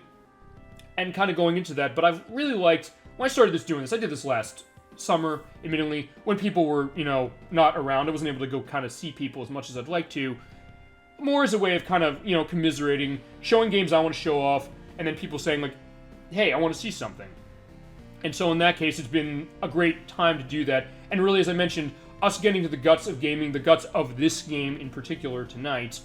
and kind of going into that, but I've really liked, when I started doing this, I did this last summer, admittedly, when people were, not around. I wasn't able to go kind of see people as much as I'd like to. more as a way of kind of, commiserating, showing games I want to show off, and then people saying, like, hey, I want to see something. And so in that case, it's been a great time to do that. And really, as I mentioned, us getting to the guts of gaming, the guts of this game in particular tonight,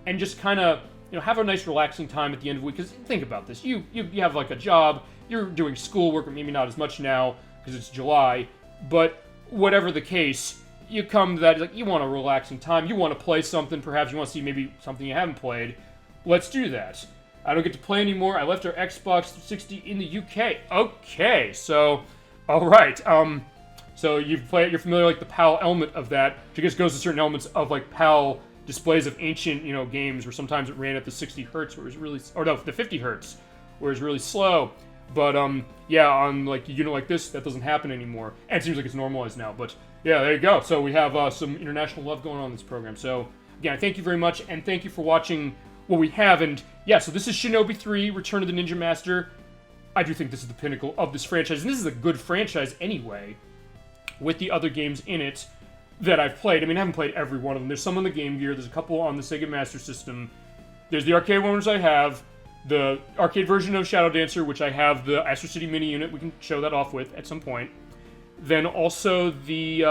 and just kind of, have a nice relaxing time at the end of the week. Because think about this. You have, like, a job, you're doing schoolwork, or maybe not as much now, because it's July, but whatever the case, you come to that, like, you want a relaxing time, you want to play something, perhaps you want to see maybe something you haven't played. Let's do that. I don't get to play anymore. I left our Xbox 360 in the UK. Okay, so, alright, so you're familiar, like, the PAL element of that, which I guess goes to certain elements of, like, PAL displays of ancient, games, where sometimes it ran at the 60 hertz, where it was really, or no, the 50 hertz, where it was really slow. But, yeah, on, like, a unit like this, that doesn't happen anymore. And it seems like it's normalized now, but, yeah, there you go. So we have, some international love going on in this program. So, again, thank you very much, and thank you for watching what we have. And, yeah, so this is Shinobi 3, Return of the Ninja Master. I do think this is the pinnacle of this franchise, and this is a good franchise anyway, with the other games in it that I've played. I mean, I haven't played every one of them. There's some on the Game Gear, there's a couple on the Sega Master System. There's the arcade ones I have, the arcade version of Shadow Dancer, which I have the Astro City mini unit, we can show that off with at some point. Then also the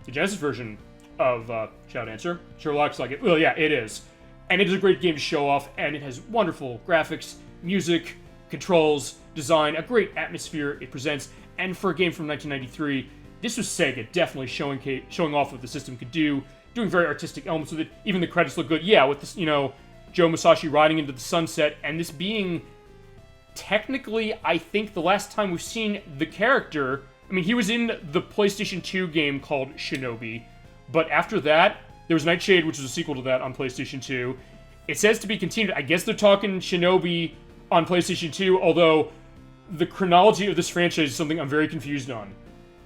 Genesis version of Shadow Dancer. Sherlock's like it. Well, yeah, it is. And it is a great game to show off, and it has wonderful graphics, music, controls, design, a great atmosphere it presents. And for a game from 1993, this was Sega definitely showing off what the system could do, doing very artistic elements with it. Even the credits look good. Yeah, with this, Joe Musashi riding into the sunset, and this being technically, I think, the last time we've seen the character. I mean, he was in the PlayStation 2 game called Shinobi, but after that, there was Nightshade, which was a sequel to that on PlayStation 2. It says to be continued. I guess they're talking Shinobi on PlayStation 2, although the chronology of this franchise is something I'm very confused on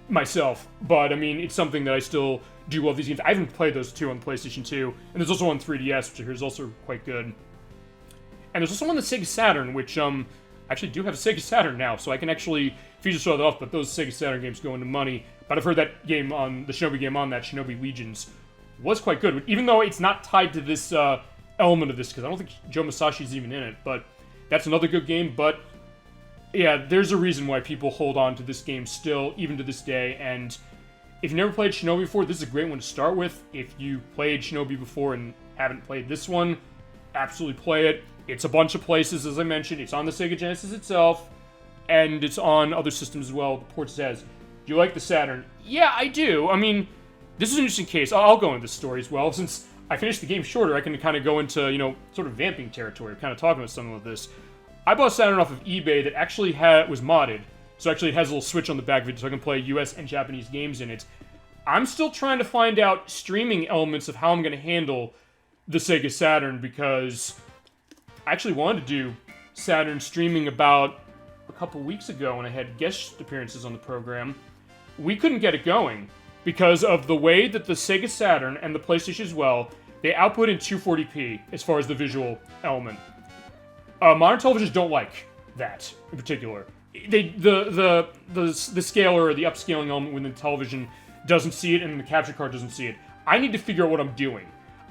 myself. But, I mean, it's something that I still do love these games. I haven't played those two on PlayStation 2, and there's also on 3DS, which I hear is also quite good. And there's also on the Sega Saturn, which, I actually do have a Sega Saturn now, so I can actually feature show that off, but those Sega Saturn games go into money. But I've heard that game on, the Shinobi game on that, Shinobi Legions, was quite good, even though it's not tied to this, element of this, because I don't think Joe Musashi's even in it, but that's another good game. But yeah, there's a reason why people hold on to this game still, even to this day. And if you never played Shinobi before, this is a great one to start with. If you played Shinobi before and haven't played this one, absolutely play it. It's a bunch of places, as I mentioned. It's on the Sega Genesis itself, and it's on other systems as well. The port says, do you like the Saturn? Yeah, I do. I mean, this is an interesting case. I'll go into this story as well. Since I finished the game shorter, I can kind of go into, sort of vamping territory, kind of talking about some of this. I bought a Saturn off of eBay that actually was modded, so actually it has a little switch on the back of it so I can play US and Japanese games in it. I'm still trying to find out streaming elements of how I'm going to handle the Sega Saturn, because I actually wanted to do Saturn streaming about a couple weeks ago when I had guest appearances on the program. We couldn't get it going because of the way that the Sega Saturn and the PlayStation as well, they output in 240p as far as the visual element. Modern televisions don't like that in particular. The scaler or the upscaling element within the television doesn't see it, and the capture card doesn't see it. I need to figure out what I'm doing.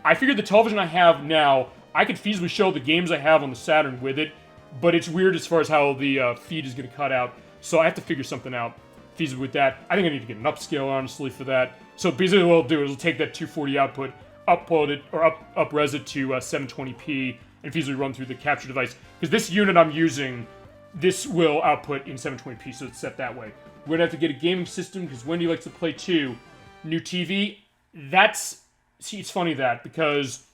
I figured the television I have now, I could feasibly show the games I have on the Saturn with it, but it's weird as far as how the feed is going to cut out, so I have to figure something out feasibly with that. I think I need to get an upscaler, honestly, for that. So basically what it'll do is it'll take that 240 output, upload it, or up-res it to 720p, and feasibly run through the capture device. Because this unit I'm using, this will output in 720p, so it's set that way. We're going to have to get a gaming system, because Wendy likes to play too. New TV, see, it's funny that, because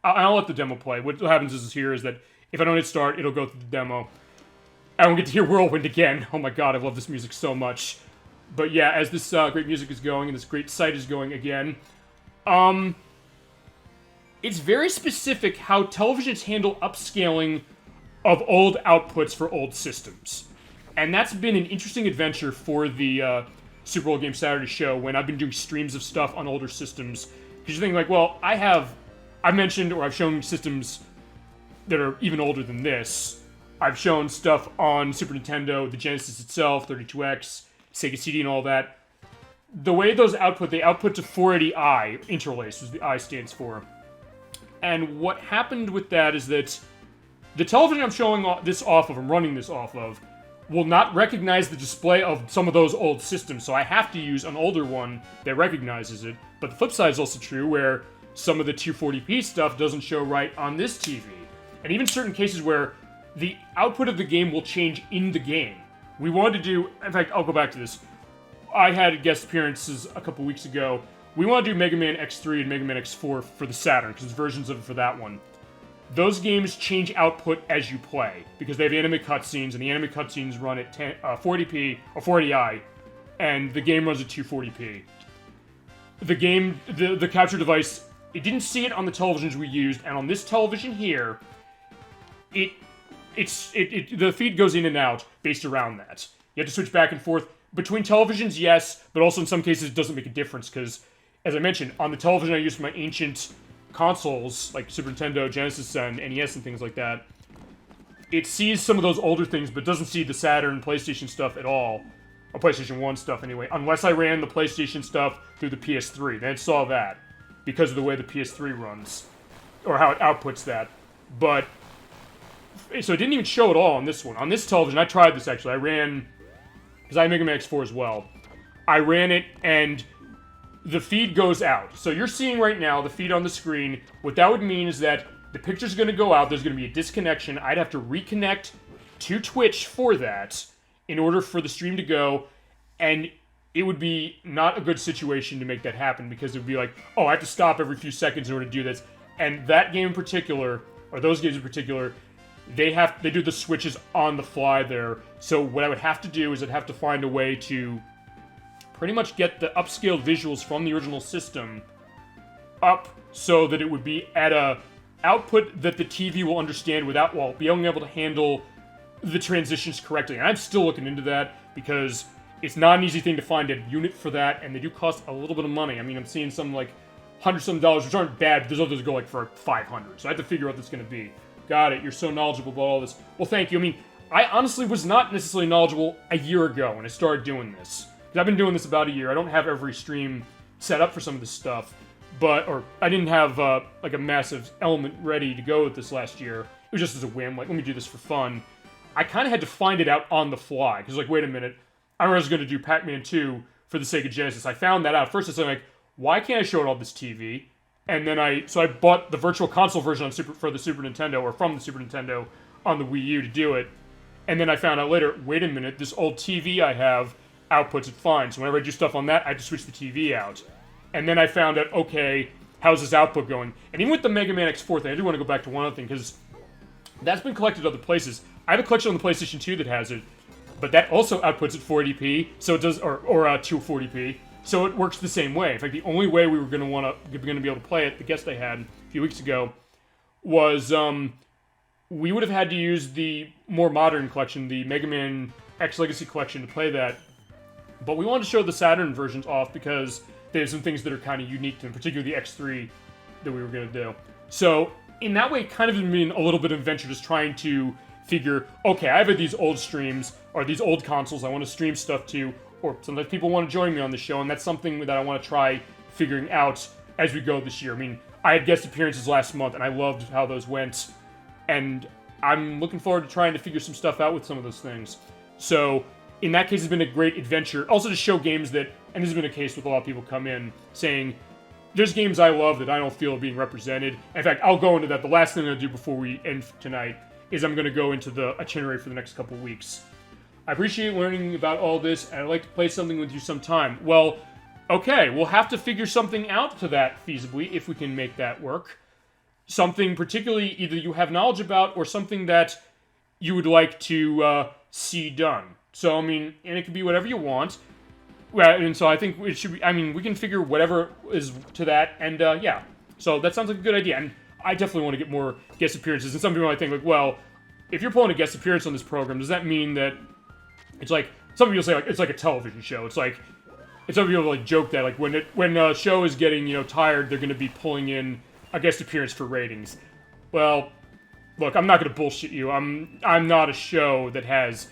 I'll let the demo play. What happens is that if I don't hit start, it'll go through the demo. I don't get to hear Whirlwind again. Oh my god, I love this music so much. But yeah, as this great music is going, and this great site is going again, it's very specific how televisions handle upscaling of old outputs for old systems. And that's been an interesting adventure for the Super Old Game Saturday show when I've been doing streams of stuff on older systems. Because you think, like, well, I've mentioned or I've shown systems that are even older than this. I've shown stuff on Super Nintendo, the Genesis itself, 32X, Sega CD, and all that. The way those output, they output to 480i, interlace, is the I stands for. And what happened with that is that the television I'm running this off of, will not recognize the display of some of those old systems, so I have to use an older one that recognizes it. But the flip side is also true, where some of the 240p stuff doesn't show right on this TV. And even certain cases where the output of the game will change in the game. We wanted to do, in fact, I'll go back to this. I had guest appearances a couple weeks ago. We want to do Mega Man X3 and Mega Man X4 for the Saturn, because there's versions of it for that one. Those games change output as you play, because they have anime cutscenes, and the anime cutscenes run at 40p, or 40i, and the game runs at 240p. The capture device, it didn't see it on the televisions we used, and on this television here, the feed goes in and out based around that. You have to switch back and forth between televisions, yes, but also in some cases it doesn't make a difference, because, as I mentioned, on the television I use for my ancient consoles, like Super Nintendo, Genesis, and NES, and things like that, it sees some of those older things, but doesn't see the Saturn, PlayStation stuff at all. Or PlayStation 1 stuff, anyway. Unless I ran the PlayStation stuff through the PS3. Then it saw that, because of the way the PS3 runs. Or how it outputs that. But, so it didn't even show at all on this one. On this television, I tried this, actually. I ran, because I have Mega Man X4 as well. I ran it, and the feed goes out. So you're seeing right now the feed on the screen. What that would mean is that the picture's going to go out. There's going to be a disconnection. I'd have to reconnect to Twitch for that in order for the stream to go. And it would be not a good situation to make that happen, because it would be like, oh, I have to stop every few seconds in order to do this. And that game in particular, or those games in particular, they do the switches on the fly there. So what I would have to do is I'd have to find a way to pretty much get the upscaled visuals from the original system up so that it would be at a output that the TV will understand while being able to handle the transitions correctly. And I'm still looking into that, because it's not an easy thing to find a unit for that, and they do cost a little bit of money. I mean, I'm seeing some like $100-some, which aren't bad, but there's others that go like for $500. So I have to figure out what that's going to be. Got it. You're so knowledgeable about all this. Well, thank you. I mean, I honestly was not necessarily knowledgeable a year ago when I started doing this. I've been doing this about a year. I don't have every stream set up for some of this stuff, or I didn't have like a massive element ready to go with this last year. It was just as a whim, like, let me do this for fun. I kind of had to find it out on the fly, because like, wait a minute, I remember I was going to do Pac-Man 2 for the Sega Genesis. I found that out. First I said, like, why can't I show it on this TV? And then I bought the Virtual Console version for the Super Nintendo, or from the Super Nintendo on the Wii U to do it. And then I found out later, wait a minute, this old TV I have outputs it fine. So whenever I do stuff on that, I have to switch the TV out. And then I found out, okay, how's this output going? And even with the Mega Man X4 thing, I do want to go back to one other thing, because that's been collected other places. I have a collection on the PlayStation 2 that has it, but that also outputs at 480p, so it does, or 240p, so it works the same way. In fact, the only way we were going to be able to play it, the guest I had a few weeks ago, was we would have had to use the more modern collection, the Mega Man X Legacy collection, to play that. But we wanted to show the Saturn versions off because they have some things that are kind of unique to them, particularly the X3 that we were going to do. So, in that way, it kind of been a little bit of adventure, just trying to figure, okay, I've had these old streams, or these old consoles I want to stream stuff to, or sometimes people want to join me on the show, and that's something that I want to try figuring out as we go this year. I mean, I had guest appearances last month, and I loved how those went, and I'm looking forward to trying to figure some stuff out with some of those things. So, in that case, it's been a great adventure. Also to show games that, and this has been a case with a lot of people come in saying, there's games I love that I don't feel are being represented. In fact, I'll go into that. The last thing I'm going to do before we end tonight is I'm going to go into the itinerary for the next couple weeks. I appreciate learning about all this, and I'd like to play something with you sometime. Well, okay, we'll have to figure something out to that feasibly, if we can make that work. Something particularly either you have knowledge about, or something that you would like to see done. So, I mean, and it could be whatever you want. Well, and so I think it should be, I mean, we can figure whatever is to that, and yeah. So that sounds like a good idea, and I definitely want to get more guest appearances. And some people might think, like, well, if you're pulling a guest appearance on this program, does that mean that it's like, some people say, like, it's like a television show. It's like, some people like joke that, like, when a show is getting, you know, tired, they're going to be pulling in a guest appearance for ratings. Well, look, I'm not going to bullshit you. I'm not a show that has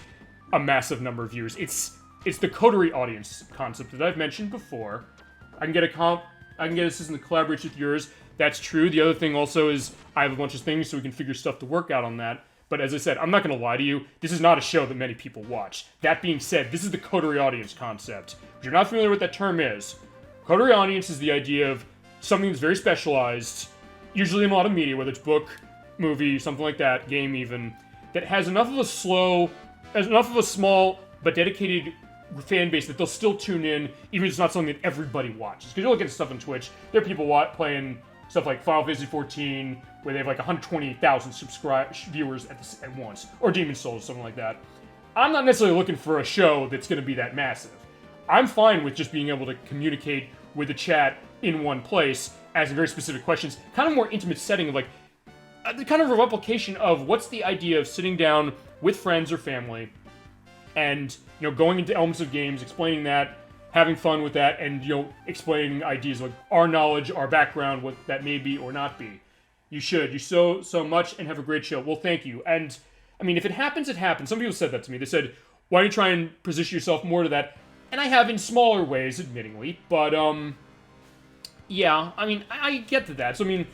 a massive number of viewers. It's the coterie audience concept that I've mentioned before. I can get I can get assistant that collaborates with yours. That's true. The other thing also is I have a bunch of things, so we can figure stuff to work out on that. But as I said, I'm not going to lie to you. This is not a show that many people watch. That being said, this is the coterie audience concept. If you're not familiar with what that term is, coterie audience is the idea of something that's very specialized, usually in a lot of media, whether it's book, movie, something like that, game even, that has enough of a small but dedicated fan base that they'll still tune in, even if it's not something that everybody watches. Because you look at stuff on Twitch, there are people playing stuff like Final Fantasy 14, where they have like 120,000 viewers at once, or Demon's Souls, something like that. I'm not necessarily looking for a show that's going to be that massive. I'm fine with just being able to communicate with the chat in one place, asking very specific questions, kind of more intimate setting of like, the kind of a replication of what's the idea of sitting down with friends or family, and going into elements of games, explaining that, having fun with that, and explaining ideas like our knowledge, our background, what that may be or not be. You should. You so much and have a great show. Well, thank you. And I mean, if it happens, it happens. Some people said that to me. They said, "Why don't you try and position yourself more to that?" And I have in smaller ways, admittingly. But yeah. I mean, I get to that. So I mean,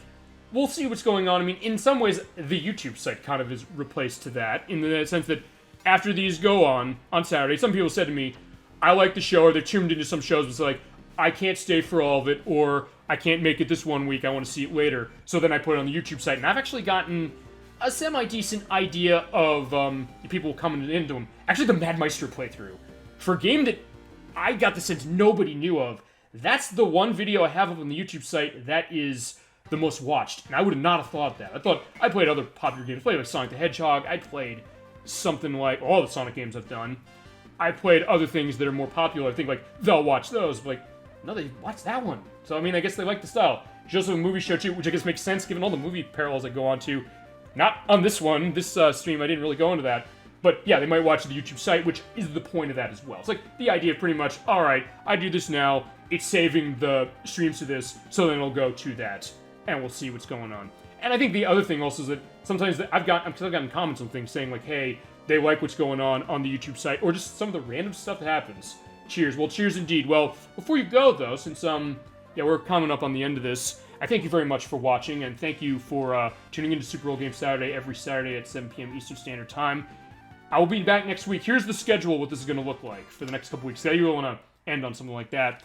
we'll see what's going on. I mean, in some ways, the YouTube site kind of is replaced to that, in the sense that after these go on Saturday, some people said to me, I like the show, or they're tuned into some shows, but it's like, I can't stay for all of it, or I can't make it this one week, I want to see it later. So then I put it on the YouTube site, and I've actually gotten a semi-decent idea of people coming into them. Actually, the Mad Meister playthrough. For a game that I got the sense nobody knew of, that's the one video I have up on the YouTube site that is the most watched. And I would not have thought that. I thought I played other popular games. I played like Sonic the Hedgehog. I played something like all the Sonic games I've done. I played other things that are more popular. I think like they'll watch those. But like, no, they watch that one. So I mean, I guess they like the style. She also have a movie show too, which I guess makes sense given all the movie parallels I go on to. Not on this one, this stream. I didn't really go into that. But yeah, they might watch the YouTube site, which is the point of that as well. It's like the idea of pretty much, all right, I do this now. It's saving the streams to this, so then it'll go to that, and we'll see what's going on. And I think the other thing also is that sometimes I've gotten comments on things saying like, hey, they like what's going on the YouTube site, or just some of the random stuff that happens. Cheers. Well, cheers indeed. Well, before you go though, since we're coming up on the end of this, I thank you very much for watching, and thank you for tuning into Super Old Game Saturday every Saturday at 7 p.m. Eastern Standard Time. I will be back next week. Here's the schedule, what this is going to look like for the next couple weeks. Say you want to end on something like that.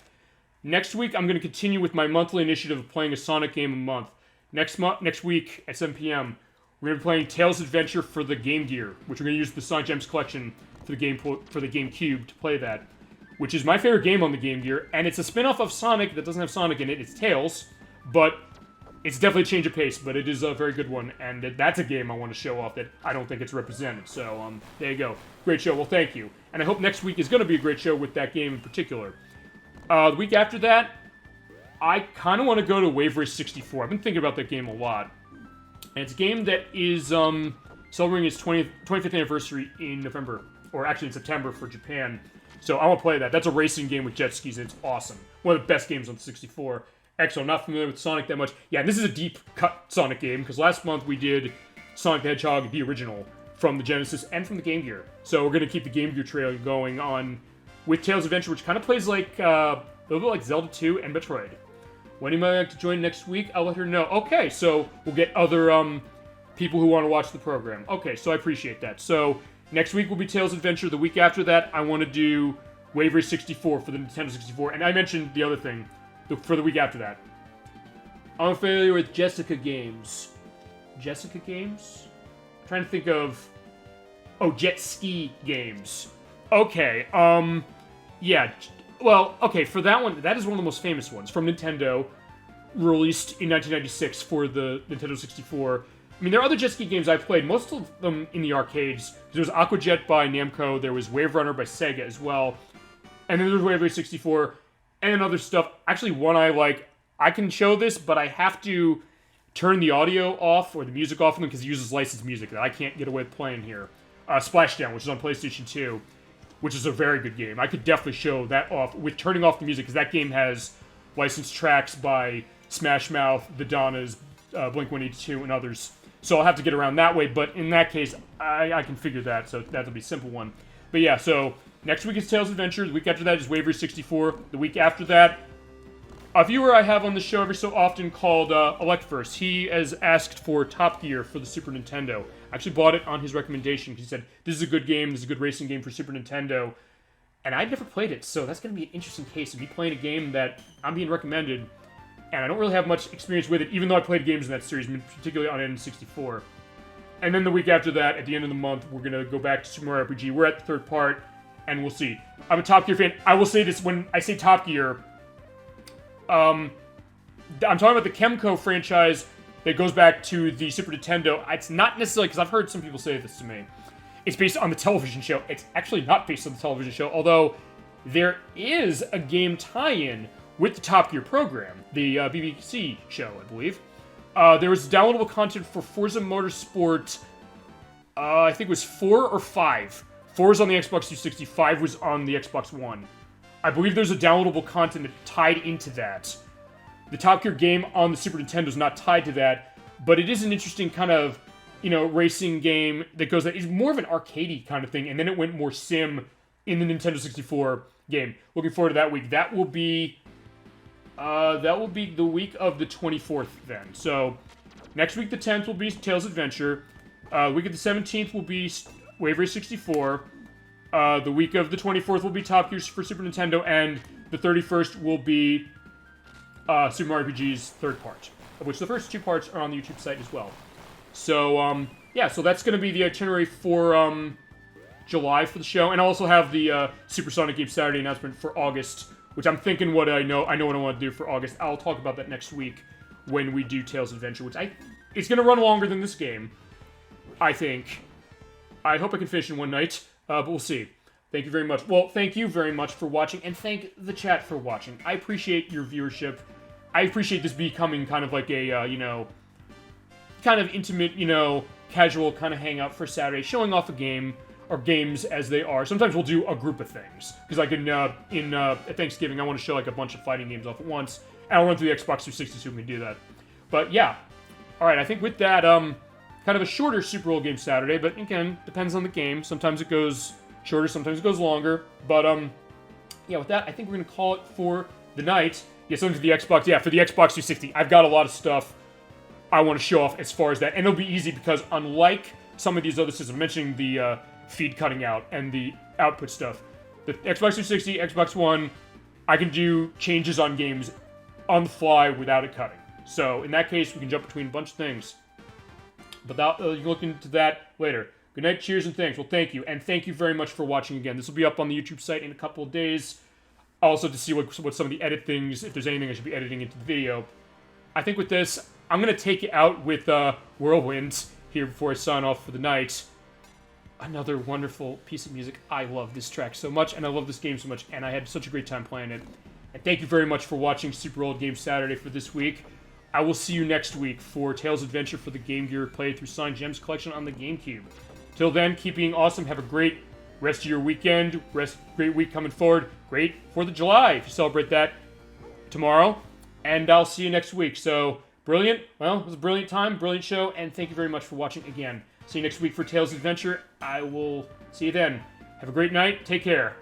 Next week, I'm going to continue with my monthly initiative of playing a Sonic game a month. Next week at 7 p.m., we're going to be playing Tails Adventure for the Game Gear, which we're going to use the Sonic Gems collection for the GameCube to play that, which is my favorite game on the Game Gear, and it's a spin-off of Sonic that doesn't have Sonic in it. It's Tails, but it's definitely a change of pace, but it is a very good one, and that's a game I want to show off that I don't think it's represented. So, there you go. Great show. Well, thank you. And I hope next week is going to be a great show with that game in particular. The week after that, I kind of want to go to Wave Race 64. I've been thinking about that game a lot. And it's a game that is celebrating its 25th anniversary in November, or actually in September for Japan. So I want to play that. That's a racing game with jet skis, and it's awesome. One of the best games on the 64. Actually, I'm not familiar with Sonic that much. Yeah, this is a deep-cut Sonic game, because last month we did Sonic the Hedgehog, the original, from the Genesis and from the Game Gear. So we're going to keep the Game Gear trail going on with Tails Adventure, which kind of plays like a little bit like Zelda 2 and Metroid. When you might like to join next week, I'll let her know. Okay, so we'll get other people who want to watch the program. Okay, so I appreciate that. So next week will be Tails Adventure. The week after that, I want to do Wave Race 64 for the Nintendo 64. And I mentioned the other thing for the week after that. I'm familiar with Jessica Games. Jessica Games? I'm trying to think of... Oh, Jet Ski Games. Okay, yeah... Well, okay, for that one, that is one of the most famous ones from Nintendo, released in 1996 for the Nintendo 64. I mean, there are other jet ski games I've played, most of them in the arcades. There was Aquajet by Namco, there was Wave Runner by Sega as well, and then there was Wave Race 64, and other stuff. Actually, one I like, I can show this, but I have to turn the audio off, or the music off, because it uses licensed music that I can't get away with playing here. Splashdown, which is on PlayStation 2. Which is a very good game. I could definitely show that off with turning off the music, because that game has licensed tracks by Smash Mouth, The Donnas, Blink-182, and others. So I'll have to get around that way, but in that case, I can figure that, so that'll be a simple one. But yeah, so next week is Tails Adventure. The week after that is Wave Race 64. The week after that, A viewer I have on the show every so often called Electverse, he has asked for Top Gear for the Super Nintendo. I actually bought it on his recommendation. He said, this is a good game, this is a good racing game for Super Nintendo. And I'd never played it, so that's going to be an interesting case of me playing a game that I'm being recommended, and I don't really have much experience with it, even though I played games in that series, particularly on N64. And then the week after that, at the end of the month, we're going to go back to Super Mario RPG. We're at the third part, and we'll see. I'm a Top Gear fan. I will say this, when I say Top Gear, I'm talking about the Kemco franchise that goes back to the Super Nintendo. It's not necessarily, because I've heard some people say this to me, it's based on the television show. It's actually not based on the television show, although there is a game tie-in with the Top Gear program, the BBC show, I believe. There was downloadable content for Forza Motorsport, I think it was 4 or 5. 4 was on the Xbox 360, 5 was on the Xbox One. I believe there's a downloadable content that tied into that. The Top Gear game on the Super Nintendo is not tied to that, but it is an interesting kind of, racing game that goes, it's more of an arcadey kind of thing, and then it went more sim in the Nintendo 64 game. Looking forward to that week. That will be the week of the 24th then. So, next week the 10th will be Tails Adventure. The week of the 17th will be Wave Race 64. The week of the 24th will be Top Gear for Super Nintendo, and the 31st will be Super Mario RPG's third part, of which the first 2 parts are on the YouTube site as well. So, so that's going to be the itinerary for July for the show, and I also have the Supersonic Game Saturday announcement for August, which I'm thinking what I know what I want to do for August. I'll talk about that next week when we do Tails Adventure, which it's going to run longer than this game, I think. I hope I can finish in one night, but we'll see. Thank you very much. Well, thank you very much for watching, and thank the chat for watching. I appreciate your viewership. I appreciate this becoming kind of like a, kind of intimate, casual kind of hangout for Saturday, showing off a game, or games as they are. Sometimes we'll do a group of things, because like at Thanksgiving, I want to show like a bunch of fighting games off at once, and I'll run through the Xbox 360 so we can do that. But yeah, alright, I think with that, kind of a shorter Super Old Game Saturday, but again, depends on the game. Sometimes it goes shorter, sometimes it goes longer, but yeah, with that, I think we're going to call it for the night. Yeah, something for the Xbox, for the Xbox 360, I've got a lot of stuff I want to show off as far as that, and it'll be easy because unlike some of these other systems, I'm mentioning the feed cutting out and the output stuff, the Xbox 360, Xbox One, I can do changes on games on the fly without it cutting. So in that case, we can jump between a bunch of things. But you can look into that later. Good night, cheers, and thanks. Well, thank you, and thank you very much for watching again. This will be up on the YouTube site in a couple of days. Also to see what some of the edit things, if there's anything I should be editing into the video. I think with this, I'm going to take it out with Whirlwind here before I sign off for the night. Another wonderful piece of music. I love this track so much, and I love this game so much, and I had such a great time playing it. And thank you very much for watching Super Old Game Saturday for this week. I will see you next week for Tails Adventure for the Game Gear Playthrough Signed Gems Collection on the GameCube. Till then, keep being awesome. Have a great rest of your weekend. Great week coming forward. Great 4th of July if you celebrate that tomorrow. And I'll see you next week. So, brilliant. Well, it was a brilliant time, brilliant show, and thank you very much for watching again. See you next week for Tails Adventure. I will see you then. Have a great night. Take care.